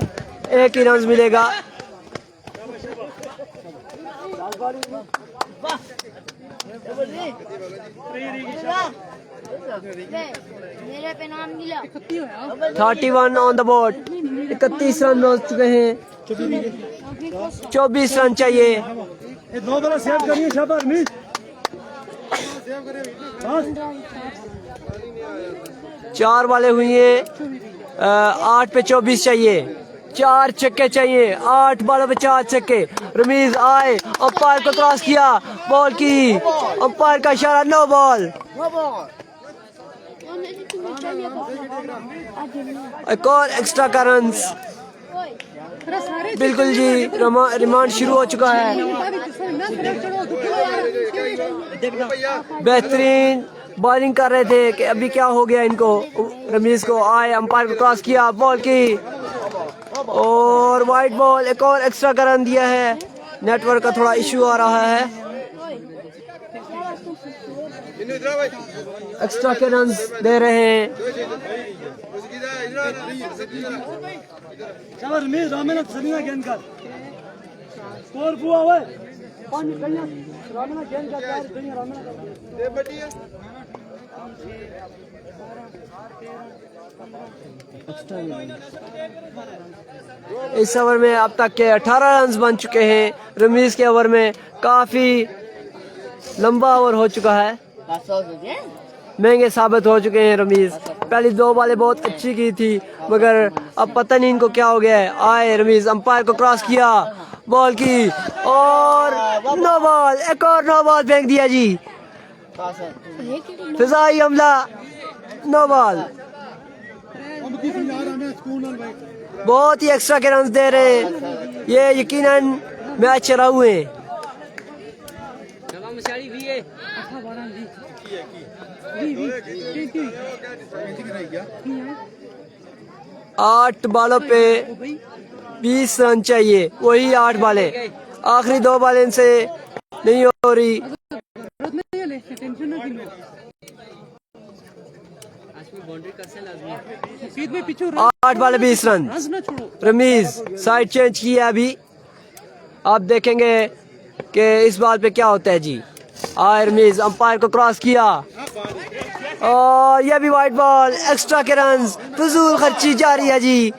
1 ही रन मिलेगा। मेरे पे नाम मिला। 31 ऑन द बोर्ड, 31 रन हो चुके हैं। 24 रन चाहिए। दो बड़ा सेव करिए शाबाश मिस 4 वाले हुई हैं, 8 पे 24 चाहिए, 4 छक्के चाहिए, 8 बालों पे 4 छक्के। रमीज आए, अंपायर को क्रॉस किया, बॉल की, अंपायर का इशारा, नो बॉल। एक और एक्स्ट्रा का रन, बिल्कुल जी, रिमांड शुरू हो चुका है। बेहतरीन बॉलिंग कर रहे थे कि अभी क्या हो गया इनको। रमीज को आए, अंपायर को क्रॉस किया, बॉल की और वाइट बॉल। एक और एक्स्ट्रा का रन दिया है। नेटवर्क का थोड़ा इशू आ रहा है। एक्स्ट्रा के रन दे रहे हैं। इस ओवर में अब तक के 18 रन बन चुके हैं। रमीज के ओवर में काफी लंबा ओवर हो चुका है, महंगे साबित हो चुके हैं रमीज। पहली 2 बॉलें बहुत अच्छी की थी, मगर अब पता नहीं इनको क्या हो गया है। आए रमीज, अंपायर को क्रॉस किया, बॉल की और नो बॉल। एक और नो बॉल फेंक दिया जी, फिजाई हमला, नो बॉल। बहुत ही एक्स्ट्रा के रन दे रहे हैं, ये यकीनन मैच चला हुए हैं। 8 बालों पे 20 रन चाहिए, वही 8 बालें। आखिरी 2 बालें इनसे नहीं हो रही। आठ बाले 20 रन। रमीज साइड चेंज किया अभी, आप देखेंगे कि इस बॉल पे क्या होता है जी। आए रमीज, अंपायर को क्रॉस किया और यह भी वाइट बॉल। एक्स्ट्रा के रन, फजूल खर्ची जारी है जी।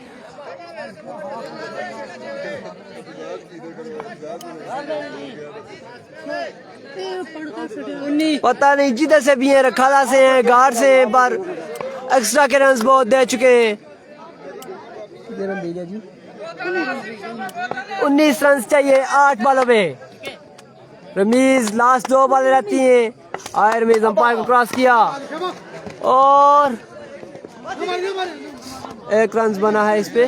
पता नहीं जिधर से भी हैं, रखाला से हैं, घाट से हैं, पर एक्स्ट्रा के रन बहुत दे चुके हैं। 19 रन चाहिए 8 बालों में। रमीज लास्ट 2 बालें रहती हैं। आए रमीज, अंपायर को क्रॉस किया और 1 रन बना है इस पे।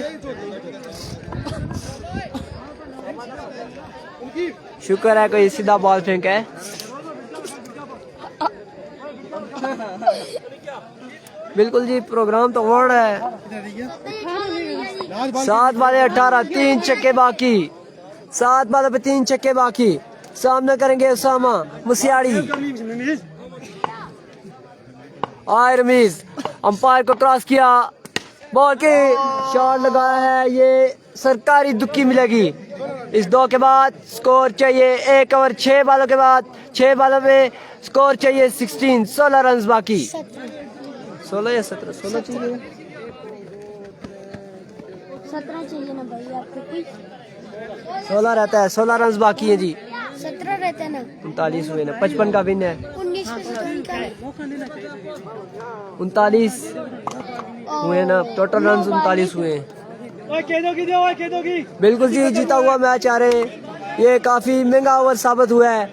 शुक्र है कोई सीधा बॉल फेंका है। बिल्कुल जी, प्रोग्राम तो ओवर है। 7 बाले 18, 3 छक्के बाकी। 7 बालों पे 3 छक्के बाकी। सामना करेंगे उसामा मुसियाड़ी। आए रमीज, अंपायर को क्रॉस किया, बॉल के शॉट लगाया है, ये सरकारी दुक्की मिलेगी। इस 2 के बाद स्कोर चाहिए 1 ओवर 6 बालों के बाद। 6 बालों में स्कोर चाहिए 16 रन बाकी। 16 या 17? 16 चाहिए। 17 चाहिए ना भाई आपको? 16 रहता है, 16 रन बाकी है जी। 17 रहता है ना। 39 हुए ना, 55 का विन है। 19 में से तो निकाले। 39 हुए ना, टोटल रन 39 हुए हैं। बिल्कुल जी, जीता हुआ मैच आ रहे हैं। ये काफी महंगा ओवर साबित हुआ है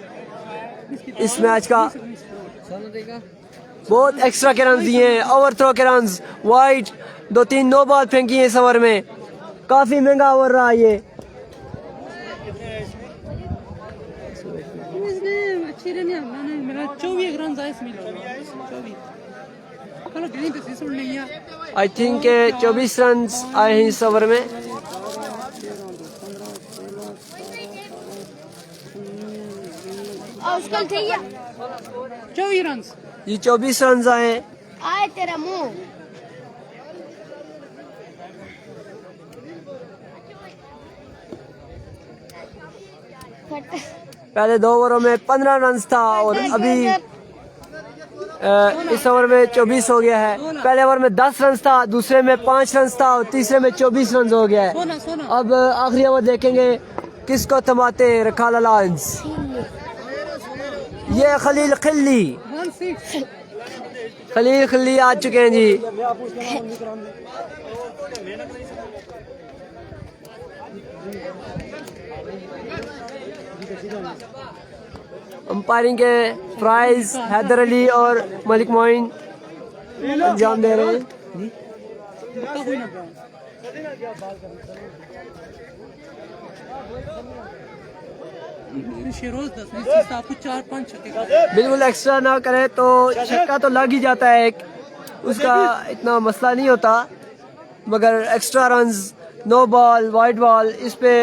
इस मैच का। बहुत एक्स्ट्रा के रन दिए हैं, ओवर थ्रो के रन, वाइड 2-3 नो बॉल फेंकी है इस ओवर में। काफी महंगा ओवर रहा ये। आई थिंक 24 रन आए हैं इस ओवर में। और उसका 24 रन ये 24 रन आए। आए तेरा मुंह। पहले 2 ओवरों में 15 रन था और अभी इस ओवर में 24 हो गया है। पहले ओवर में 10 रन था, दूसरे में 5 रन था और तीसरे में 24 रन हो गया है। अब आखिरी ओवर देखेंगे किसको थमाते हैं रखाला लायंस। ये खलील खिल्ली आ चुके हैं जी। अंपायरिंग के प्राइज हैदर अली और मलिक मोइन अंजाम दे रहे हैं। बिल्कुल एक्स्ट्रा ना करे तो छक्का तो लग ही जाता है, एक उसका इतना मसला नहीं होता, मगर extra runs, no ball, wide ball, इस पे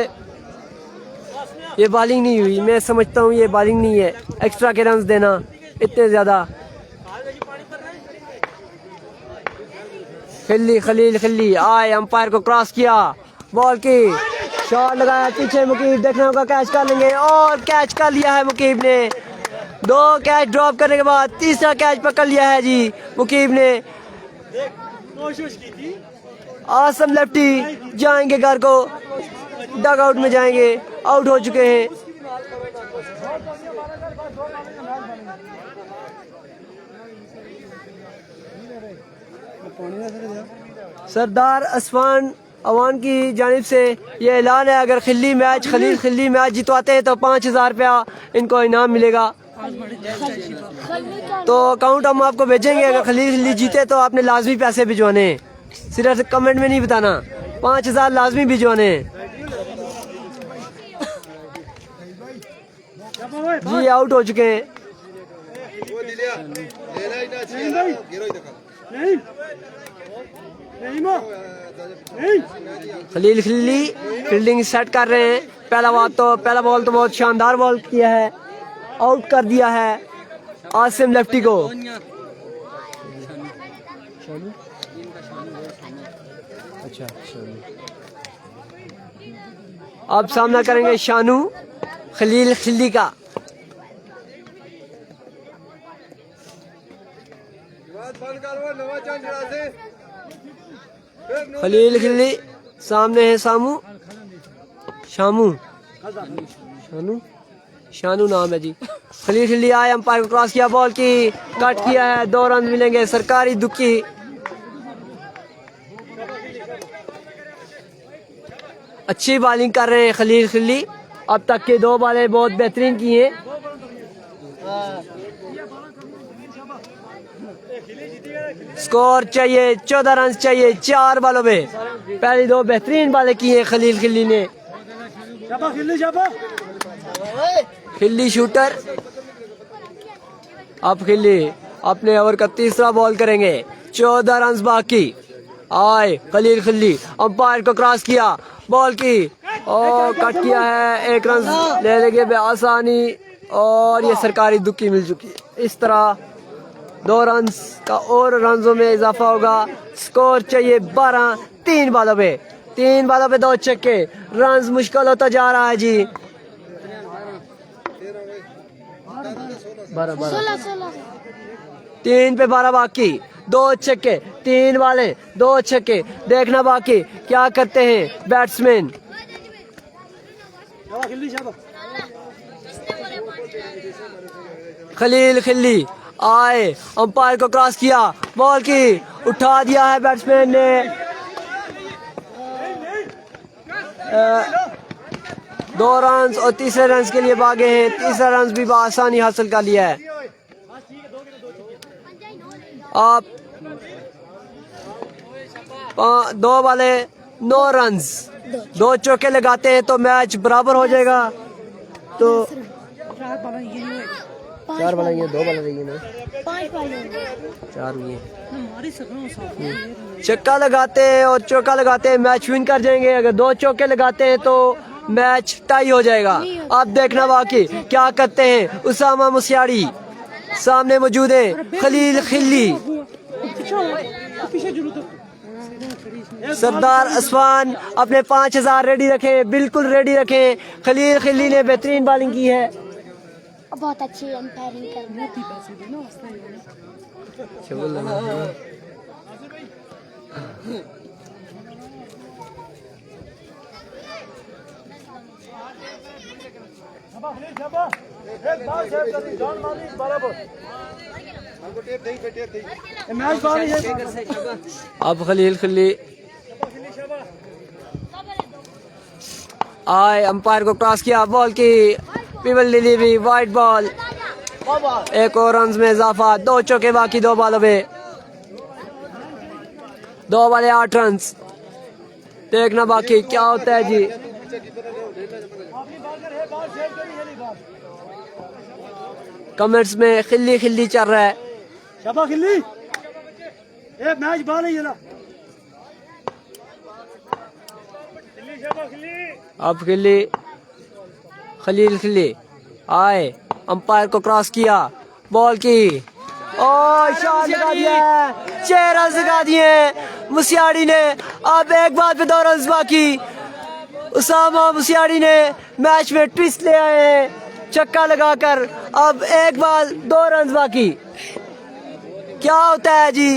ये बॉलिंग नहीं हुई। मैं समझता हूँ ये बॉलिंग नहीं है, एक्स्ट्रा के रन्स देना इतने ज्यादा। खलील आए, अंपायर को क्रॉस किया, बॉल की शॉट लगाया, पीछे मुकीब, देखने होगा कैच कर लेंगे और कैच कर लिया है मुकीब ने। 2 कैच ड्रॉप करने के बाद तीसरा कैच पकड़ लिया है जी मुकीब ने। आसम लेफ्टी जाएंगे घर को, डग आउट में जाएंगे, आउट हो चुके हैं। सरदार असफान अवान की जानिब से ये ऐलान है, अगर खलील खिल्ली मैच जितवाते हैं तो 5000 रुपया इनको इनाम मिलेगा। तो अकाउंट हम आपको भेजेंगे, अगर खलील खिल्ली जीते तो आपने लाजमी पैसे भिजवाने, सिर्फ कमेंट में नहीं बताना, 5000 लाजमी भिजवाने जी। आउट हो चुके हैं। खलील खिल्ली फील्डिंग सेट कर रहे हैं। पहला बॉल तो बहुत शानदार बॉल किया है, आउट कर दिया है आसिम लेफ्टी को। अच्छा, अब सामना करेंगे शानू खलील खिल्ली का। खलील खिल्ली सामने है शानू नाम है जी। खलील खिल्ली आए, अंपायर को क्रॉस किया, बॉल की कट किया है, 2 रन मिलेंगे सरकारी दुक्की। अच्छी बॉलिंग कर रहे हैं खलील खिल्ली, अब तक के 2 बॉलें बहुत बेहतरीन की हैं। स्कोर चाहिए 14 रन चाहिए 4 बॉलों में। पहली 2 बेहतरीन बॉलें की हैं खलील खिल्ली ने। खिल्ली शूटर, अब खिल्ली अपने ओवर का तीसरा बॉल करेंगे, 14 रन बाकी। आए खलील खिल्ली, अंपायर को क्रॉस किया, बॉल की और कट किया है, 1 रन ले लेंगे बेआसानी और ये सरकारी दुक्की मिल चुकी है। इस तरह 2 रन का और रनों में इजाफा होगा। स्कोर चाहिए 12, 3 बॉलों पे 2 छक्के, रन मुश्किल होता जा रहा है जी। 3 पे 12 बाकी, 2 छक्के, 3 बॉलें 2 छक्के, देखना बाकी क्या करते हैं बैट्समैन। खलील खिल्ली आए, अंपायर को क्रॉस किया, बॉल की उठा दिया है बैट्समैन ने। 2 रन और तीसरे रन के लिए भागे हैं, तीसरा रन भी आसानी हासिल कर लिया है। आप 2 वाले 9 रन, 2 चौके लगाते हैं तो मैच बराबर हो जाएगा। तो 4 बनाएंगे, 2 बना रही है ना, 4 हुई है। चक्का लगाते हैं और चौका लगाते हैं, मैच विन कर जाएंगे। अगर 2 चौके लगाते हैं तो मैच टाई हो जाएगा। अब देखना बाकी क्या करते हैं। उसामा मुसियाड़ी सामने मौजूद है, खलील खिल्ली, सरदार असफान अपने 5000 रेडी रखे, बिल्कुल रेडी रखे। खलील खिल्ली ने बेहतरीन बॉलिंग की है, बहुत अच्छी अंपायरिंग कर अब खलील खली आए, अंपायर को क्रॉस किया, बॉल की पीवल डिलीवरी, वाइट बॉल, एक और रन में इजाफा, 2 चौके बाकी 2 बॉलों पे, 2 बॉले 8 रन। देखना बाकी क्या होता है जी। कमेंट्स में खिल्ली खिल्ली चल रहा है। शाबाश खिल्ली, ए मैच बॉल है ये ला। अब खिल्ली खलील खिल्ली आए, अंपायर को क्रॉस किया, बॉल की और शॉट लगा दिया, 6 रन लगा दिए मुसियाड़ी ने। अब एक बार पे 2 रन बाकी, उसामा मुसियाड़ी ने मैच में ट्विस्ट ले आए हैं छक्का लगाकर। अब एक बार 2 रन बाकी, क्या होता है जी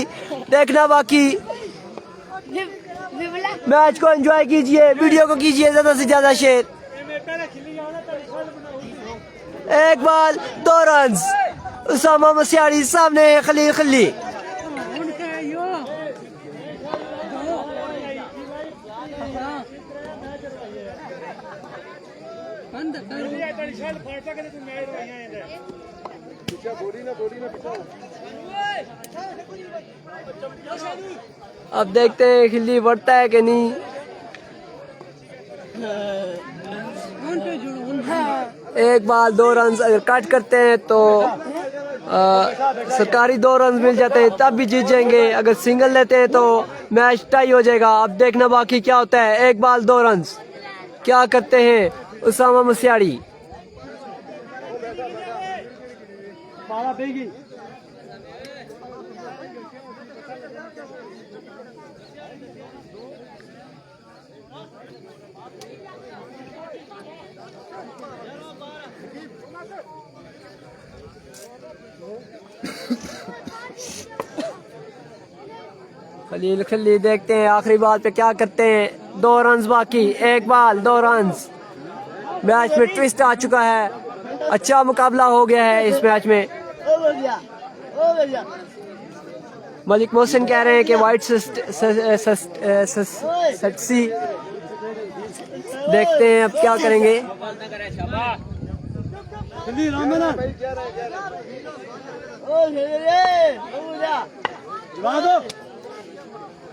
देखना बाकी। मैच को एंजॉय कीजिए, वीडियो को कीजिए ज्यादा से ज्यादा शेयर। एक बार 2 रन, उसामा मुसियाड़ी सामने खलील खली। अब देखते हैं खिल्ली बढ़ता है कि नहीं। एक बार 2 रन अगर कट करते हैं तो सरकारी 2 रन मिल जाते हैं, तब भी जीत जाएंगे। अगर सिंगल लेते हैं तो मैच टाई हो जाएगा। अब देखना बाकी क्या होता है। एक बार 2 रन, क्या करते हैं उसामा मुसियाड़ी। खलील खली देखते हैं आखिरी बॉल पे क्या करते हैं। 2 रन बाकी, एक बॉल 2 रन। मैच में ट्विस्ट आ चुका है, अच्छा मुकाबला हो गया है इस मैच में। मलिक मोहसिन कह रहे हैं कि वाइट सट्सी, देखते हैं अब क्या करेंगे।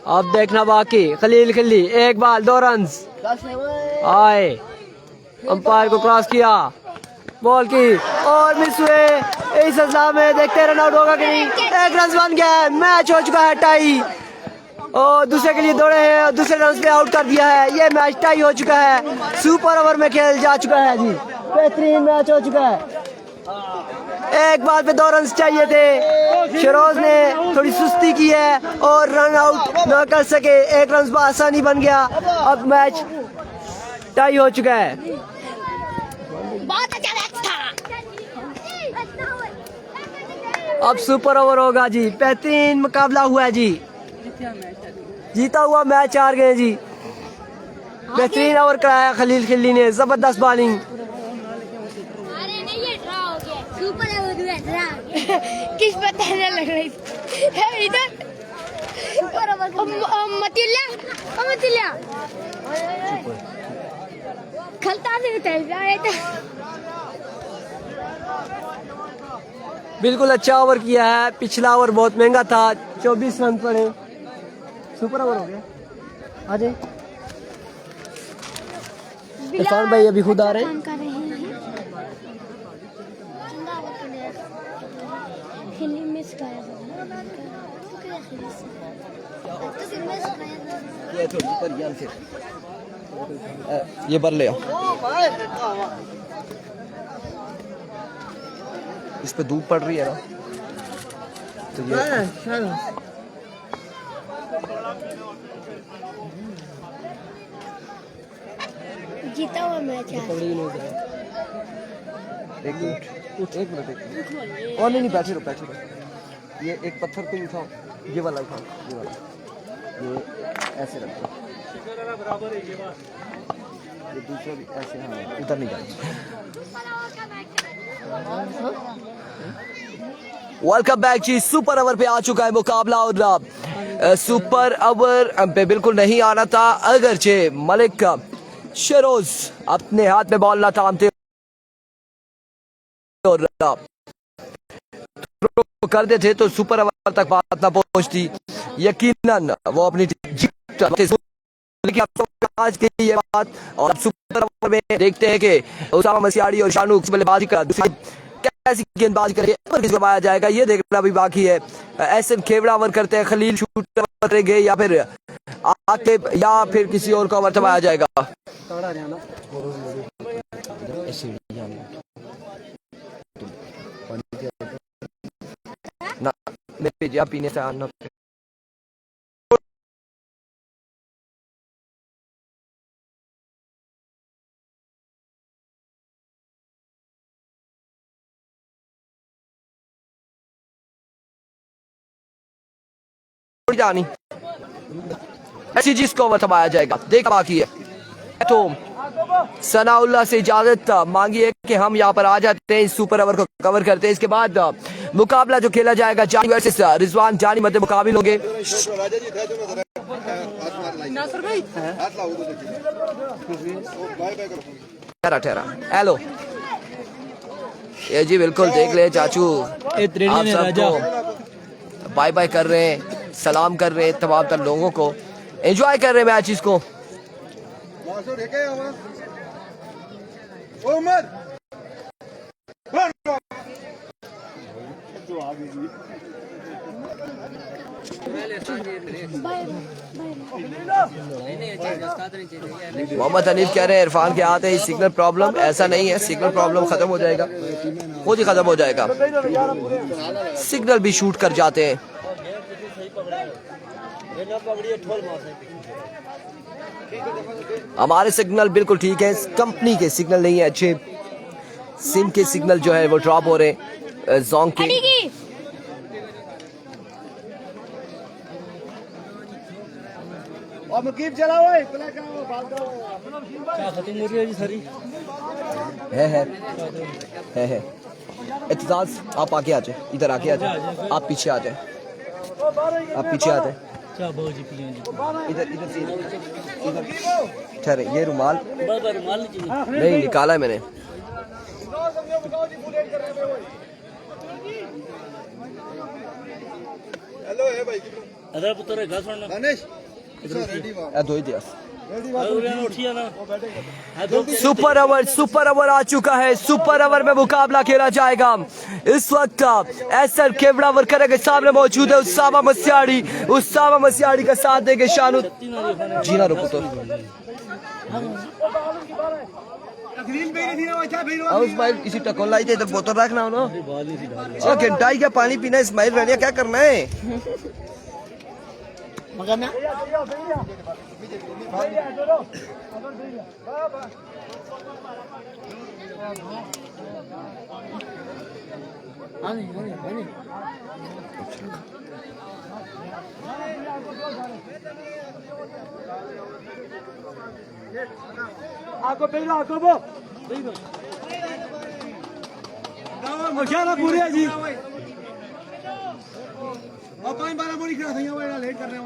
अब देखना बाकी खलील खली, एक बॉल 2 रन आए, अंपायर को क्रॉस किया, बॉल की और मिस हुए। इस अजला में देखते रन आउट होगा कि नहीं। 1 रन बन गया, मैच हो चुका है टाई और दूसरे के लिए दौड़े हैं और दूसरे रन पे आउट कर दिया है। ये मैच टाई हो चुका है, सुपर ओवर में खेल जा चुका है जी। बेहतरीन मैच हो चुका है। एक बार पे 2 रन चाहिए थे, शरोज ने थोड़ी सुस्ती की है और रन आउट न कर सके। 1 रन आसानी बन गया। अब मैच टाई हो चुका है। बहुत अच्छा मैच था। अब सुपर ओवर होगा जी। बेहतरीन मुकाबला हुआ है जी, जीता हुआ मैच हार गए जी। बेहतरीन ओवर कराया खलील खिल्ली ने, जबरदस्त बॉलिंग। अरे नहीं, ये ड्रा हो गया, सुपर ओवर हुआ ड्रा। किस पता नहीं लग रही है इधर। मतिल्ला खलता नहीं था। बिल्कुल अच्छा ओवर किया है। पिछला ओवर बहुत महंगा था, 24 रन पड़े। सुपर ओवर हो गया। आ जाए इरफान भाई, अभी खुद आ रहे हैं। ये बर ले आओ, इस पे धूप पड़ रही है ना, तो ये जीता हुआ मैच है। एक मिनट और नहीं, बैठे रहो। ये एक पत्थर पे उठाओ, ये वाला उठाओ, ये वाला। ये ऐसे रखो, ये दूसरा भी ऐसे, हाँ उधर नहीं जाना। वेलकम बैक जी। सुपर ओवर पे आ चुका है मुकाबला और सुपर ओवर पे बिल्कुल नहीं आना था अगरचे मलिक शरोज अपने हाथ में बॉल ना थामते और करते थे तो सुपर ओवर तक बात ना पहुंचती। यकीनन वो अपनी जीत आज की ये बात। और सुपर ओवर में देखते हैं कि उसामा मसियाड़ी और शानू बल्लेबाजी का कैसी गेंदबाजी करके पाया जाएगा, ये देखना भी बाकी है। एहसन खेवड़ा ओवर करते हैं, खलील शूटर करेंगे या फिर आके या फिर किसी और को ओवर थमाया जाएगा। ना मेरे पीने से आना जानी ऐसी चीज को ओवर थमाया जाएगा, देखा बाकी है। तो सनाउल्लाह से इजाजत मांगी है कि हम यहाँ पर आ जाते हैं, इस सुपर ओवर को कवर करते हैं। इसके बाद मुकाबला जो खेला जाएगा जानी वर्सेस रिजवान, जानी मध्य मुकाबिल होंगे। ठहरा हेलो ये जी बिल्कुल देख ले चाचू, आप सबको बाय बाय कर रहे हैं, सलाम कर रहे हैं, तमाम तर लोगों को एंजॉय कर रहे हैं मैच इसको। मोहम्मद हनीफ कह रहे हैं इरफान के आते ही सिग्नल प्रॉब्लम, ऐसा नहीं है, सिग्नल प्रॉब्लम खत्म हो जाएगा, खुद ही खत्म हो जाएगा, सिग्नल भी शूट कर जाते हैं। हमारे सिग्नल बिल्कुल ठीक है, कंपनी के सिग्नल नहीं है अच्छे, सिम के सिग्नल जो है वो ड्रॉप हो रहे हैं जोंग के। और मुकीब चला हुआ है है इत्तेजाज, आप आके आ जाए, इधर आके आ जाए, आप पीछे आ जाए, आप पीछे आ जाए, इधर इधर से इधर ठहरे। ये रुमाल नहीं निकाला है मैंने। हेलो है भाई अरे पुत्र घर सुनना गणेश दो ही दिया। सुपर ओवर आ चुका है, सुपर ओवर में मुकाबला खेला जाएगा। इस वक्त एसर केवड़ा वर्कर के सामने मौजूद है उसामा मसियाड़ी, उसामा मसियाड़ी का साथ देंगे शानू। जीना रुको तो अब इस्माइल किसी टकोल लाई थे तो बोतल रखना हो ना, घंटाई का पानी पीना। इस्माइल रनिया क्या करना है? आको पहला आको वो पूरे जी और 5-12 मोड़ी खड़ा था यहाँ लेट कर रहे हैं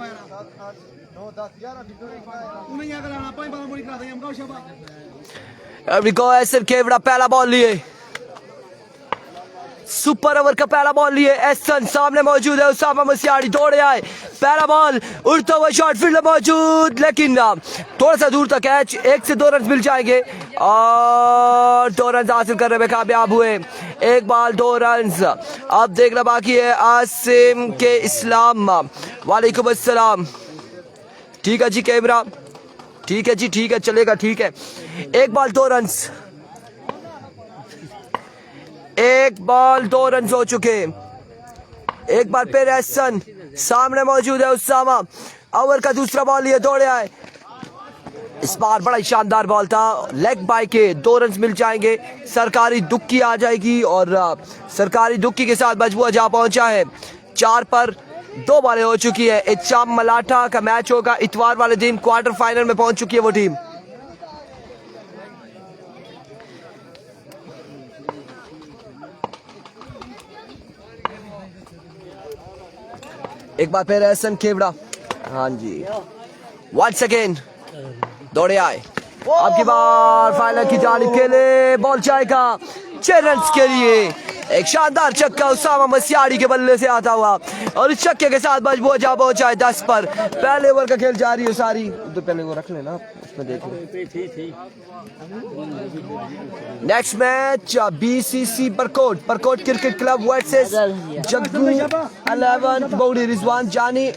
9 10 11 उन्हें यहाँ कराना 5-12 मोड़ी खड़ा था हम गाँव शबा। अब रिको एसर केवड़ा पहला बॉल लिए, सुपर ओवर का पहला बॉल लिए। एसन सामने मौजूद है, उसामा मसियाड़ी दौड़े आए, पहला बॉल उड़ता हुआ शॉट फील्ड मौजूद, लेकिन थोड़ा सा दूर तक कैच, 1 से 2 रन मिल जाएंगे और 2 रन हासिल करने में कामयाब हुए। 1 बॉल 2 रन। अब देखना बाकी है आसिम के इस्लाम, वालेकुम अस्सलाम। ठीक है जी कैमरा, ठीक है जी, ठीक है चलेगा, ठीक है। 1 बॉल 2 रन, 1 बॉल 2 रन हो चुके। एक बार फिर एहसन सामने मौजूद है उसामा, ओवर का दूसरा बॉल लिए दौड़े आए, इस बार बड़ा ही शानदार बॉल था, लेग बाय के 2 रन मिल जाएंगे। सरकारी दुक्की आ जाएगी और सरकारी दुक्की के साथ मजबूआ जा पहुंचा है 4 पर। 2 बॉलें हो चुकी है। इच्छाम मलाठा का मैच होगा इतवार वाले दिन, क्वार्टर फाइनल में पहुंच चुकी है वो टीम। एक बार फिर एहसन खेवड़ा, हाँ जी, वंस अगेन दौड़े आए। अब की बार फाइनल की जानिब के लिए बॉल जाएगा 6 रन के लिए। एक शानदार छक्का उसामा मसियाड़ी के बल्ले से आता हुआ और इस छक्के के साथ मजबूत जा पहुंचा है 10 पर। पहले ओवर का खेल जारी है सारी, तो पहले वो रख लेना उसमें देख लो। Next match BCC Parkot cricket club versus Jaggu 11 Baudi. Rizwan Jani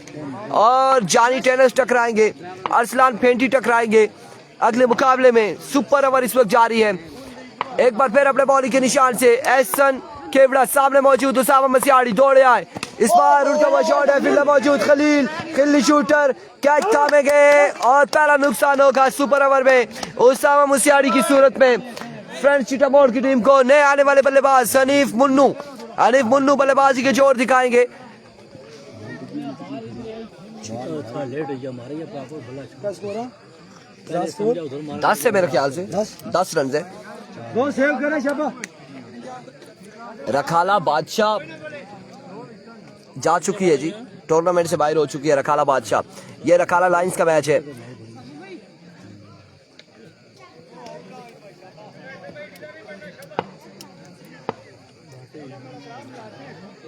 और जानी टेनिस टकराएंगे, अरसलान फेंटी टकराएंगे अगले मुकाबले में। सुपर ओवर इस वक्त जारी है। एक बार फिर अपने बॉलिंग के निशान से एहसन खेवड़ा, सामने मौजूद उसामा मसियाड़ी, दौड़े आए। इस बार उल्टा हुआ शॉट है, फील्डर मौजूद खलील, खिल्ली शूटर कैच थामे गए और पहला नुकसान होगा सुपर ओवर में उसामा मसियाड़ी की सूरत में। फ्रेंड्स चिटामोड़ की टीम को नए आने वाले बल्लेबाज हनीफ मुन्नू बल्लेबाजी के जोर दिखाएंगे। 10 से मेरे ख्याल से 10 रन है। वो सेव करे शाबा। रखाला बादशाह जा चुकी है जी, टूर्नामेंट से बाहर हो चुकी है रखाला बादशाह। ये रखाला लाइंस का मैच है।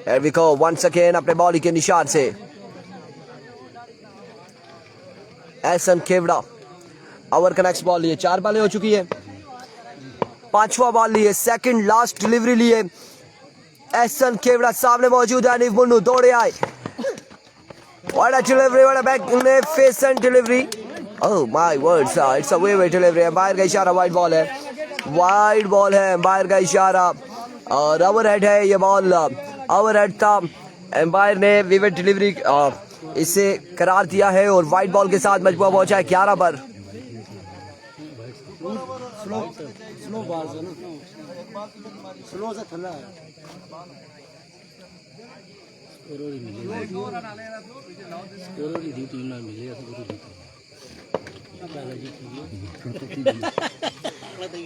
Here we go once again अपने बॉलिंग के निशान से एहसन खेवड़ा। ओवर का नेक्स्ट बॉल लिए 4 बॉलें हो चुकी है, 5वां बॉल लिए, सेकंड लास्ट डिलीवरी लिए एहसन खेवड़ा। सामने मौजूद है हनीफ मुन्नू, दौड़े आए। What a delivery, what a magnificent delivery. Oh my words, it's a way delivery. Umpire का इशारा, वाइड बॉल है, वाइड बॉल है, एम्पायर का इशारा और ओवरहेड है ये बॉल। ओवरहेड था, एम्पायर ने विविड डिलीवरी इसे करार दिया है और वाइड बॉल के साथ मजबूर पहुंचा है 11 पर। स्लो बॉल से ना, स्लो से थल्ला है।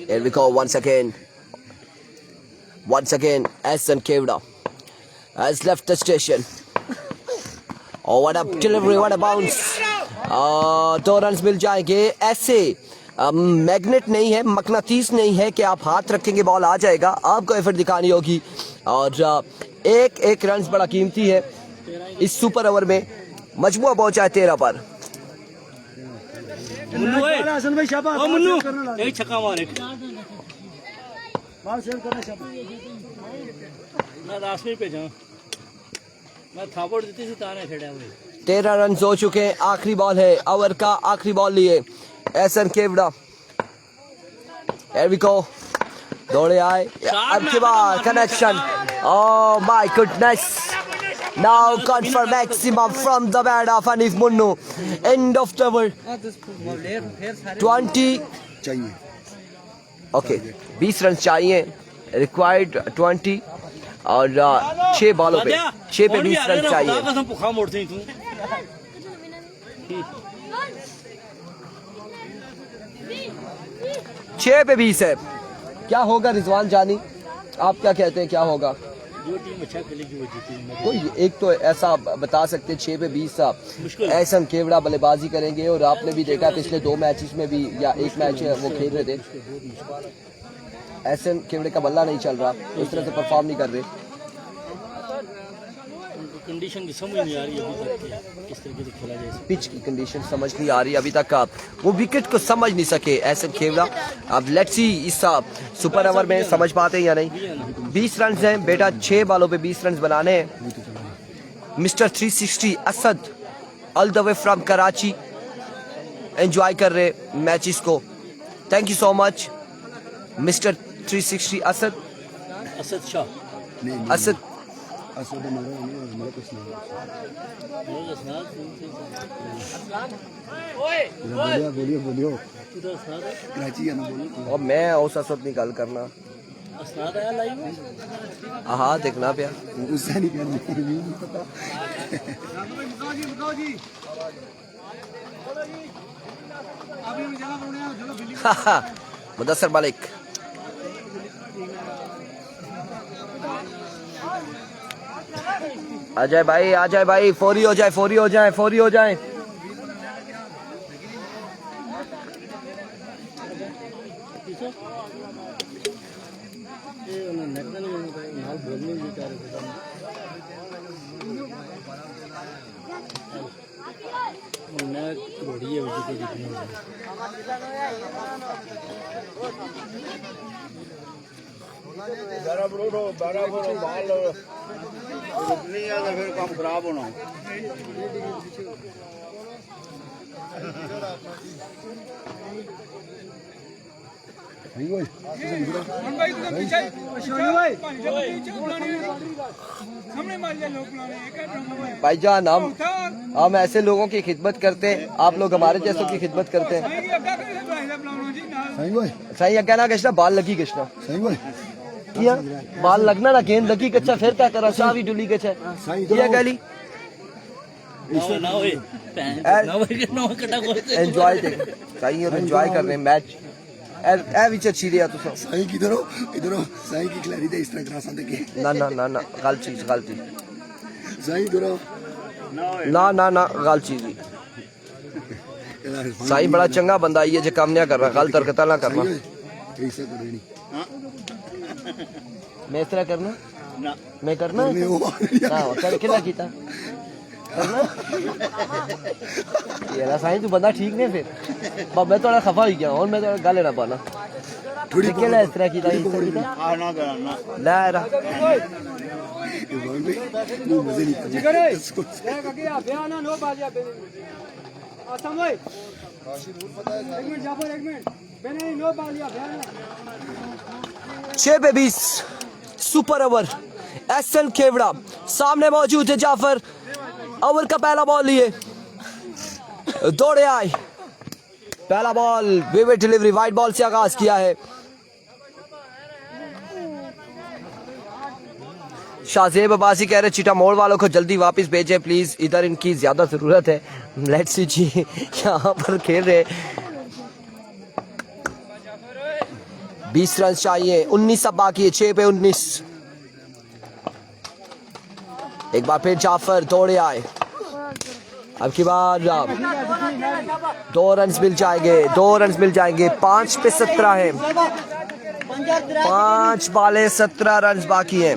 Here we go once again. Ehsan Kevda has left the station. Oh, what a delivery, what a bounce. 2 run मिल जाएंगे। ऐसे मैग्नेट नहीं है, मकनातीस नहीं है कि आप हाथ रखेंगे बॉल आ जाएगा, आपको एफर्ट दिखानी होगी और एक रन बड़ा कीमती है इस सुपर ओवर में। मजमुआ पहुंचा है 13 पर। हसन भाई शाबाश। एक छक्का मारे बॉल सेव करना शाबाश। मैं रास्ते पे जाऊं, मैं थापड़ देती थी ताने छड़े हुए। 13 रन हो चुके हैं, आखिरी बॉल है, ओवर का आखिरी बॉल लिए Ehsan Khewra. Here we go, दौड़े आए, अब के बाद connection. Oh my goodness, now gone for maximum from the bat of Hanif Munnu. End of the over 20 चाहिए। ओके 20 रन चाहिए, रिक्वायर्ड 20 और 6 बॉलों पे 6 पे 20 रन चाहिए। 6 पे 20 है। क्या होगा रिजवान जानी, आप क्या कहते हैं क्या होगा? जो टीम अच्छा खेलेगी वो जीतेगी। कोई एक तो ऐसा बता सकते 6 पे 20 एहसन खेवड़ा बल्लेबाजी करेंगे और आपने भी देखा पिछले 2 मैचेस में भी या एक मैच वो खेल रहे थे, एहसन खेवड़े का बल्ला नहीं चल रहा, उस तरह से परफॉर्म नहीं कर रहे। कंडीशन की समझ नहीं आ रही अभी तक, किस तरीके से खेला जाए। पिच की कंडीशन समझ नहीं आ रही अभी तक, आप वो विकेट को समझ नहीं सके एहसन खेवड़ा। अब लेट्स सी इस सुपर ओवर में समझ पाते हैं या नहीं। 20 रन हैं बेटा, 6 बॉलों पे 20 रन बनाने हैं। Mister 360 Asad all the way from Karachi enjoy कर रहे मैचेस को। Thank you so much mister 360 Asad Shah Asad बोलियो कराची है ना, बोलियो। और मैं उस असद नहीं गल करना, हाँ देखना पिया गुस्सा नहीं करना नहीं पता मुकाओ जी अभी हम जगह बनाने हैं चलो बिल्ली मुदस्सर मालिक आ जाए भाई फौरी हो जाए नहीं आया फिर काम खराब होना भाईजान हम ऐसे लोगों की खिदमत करते हैं, आप लोग हमारे जैसों की खिदमत करते हैं। सही है कहना कृष्णा बाल लगी कृष्णा किया बाल लगना ना गेंद लगी कच्चा फिर क्या करा शाह भी डुली कच्चा किया गली एंजॉय सही है एंजॉय कर रहे हैं मैच ए विच अच्छी दिया तुसा सही किधरो सही की खिलाड़ी दे इस तरह ग्रासा देखे ना गलत चीज सही इधरो ना गलत चीज साई बड़ा चंगा बंदा ये जो काम नहीं कर रहा गलत हरकत ना करना ऐसा करो नहीं मैं इस तरह करना ना मैं करना हां कर किला कीता करना ये ना साईं तू बंदा ठीक नहीं फिर मैं थोड़ा खफा हो गया और मैं थोड़ा गाले ना पाना थोड़ी केला इस तरह कीता हां ना करना ला रा मजे नहीं जिगर है आगे आ बयान ना नो बाजिया असम भाई एक मिनट जाफर एक मिनट मैंने नो बाजिया बयान 6 पे 20 सुपर ओवर एसएन खेवड़ा सामने मौजूद है जाफर ओवर का पहला बॉल लिए दौड़े आए पहला ball vivid delivery wide ball से आगाज किया है शाहजेब अब्बासी कह रहे चिटा मोड़ वालों को जल्दी वापस भेजें प्लीज इधर इनकी ज्यादा जरूरत है लेट्स सी जी यहाँ पर खेल रहे 20 रन चाहिए 19 अब बाकी है 6 पे 19 एक बार फिर जाफर दौड़े आए अब की बार 2 रन मिल जाएंगे 5 पे 17 है 5 बाले 17 रन बाकी है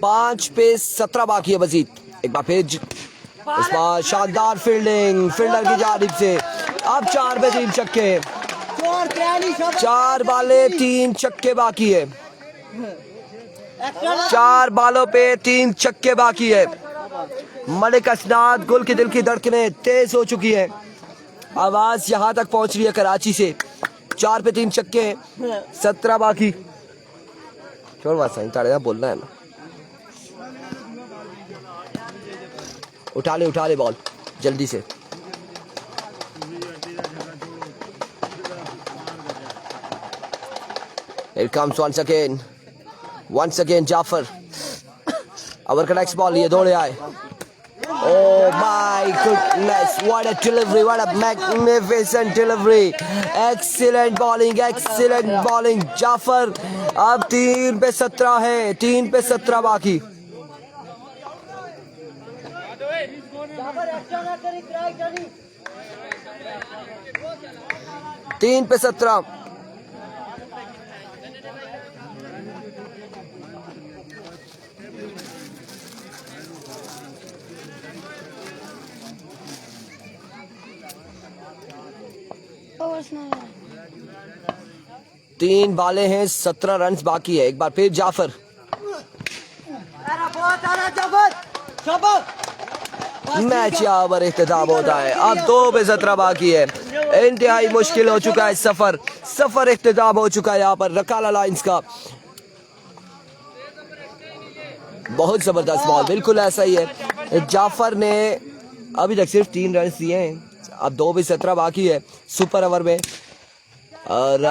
पांच पे 17 बाकी है मजीद एक बार फिर इस बार शानदार फील्डिंग फील्डर की जानिब से अब 4 पे 3 छक्के 4 बाले 3 छक्के बाकी है 4 बालों पे 3 छक्के बाकी है मलिक असनाद गुल के दिल की धड़कनें तेज हो चुकी है आवाज यहां तक पहुंच रही है कराची से 4 पे 3 छक्के 17 बाकी छोड़ बात सही ताड़े बोलना है ना उठा ले बॉल जल्दी से Here comes once again Jafar our next ball ये दौड़े आए oh my goodness what a delivery what a magnificent delivery excellent bowling Jafar अब 3 पे 17 है 3 पे 17 बाकी 3 पे 17 3 बाले हैं 17 रन बाकी है एक बार फिर जाफर मैच यहाँ पर इख्तिताम होता है अब 2 पे 17 बाकी है इंतहाई मुश्किल हो चुका है सफर इख्तिताम हो चुका है यहाँ पर रकाला लाइंस का बहुत जबरदस्त बॉल, बिल्कुल ऐसा ही है। जाफर ने अभी तक सिर्फ 3 रन दिए हैं, अब 2 भी 17 बाकी है सुपर ओवर में। और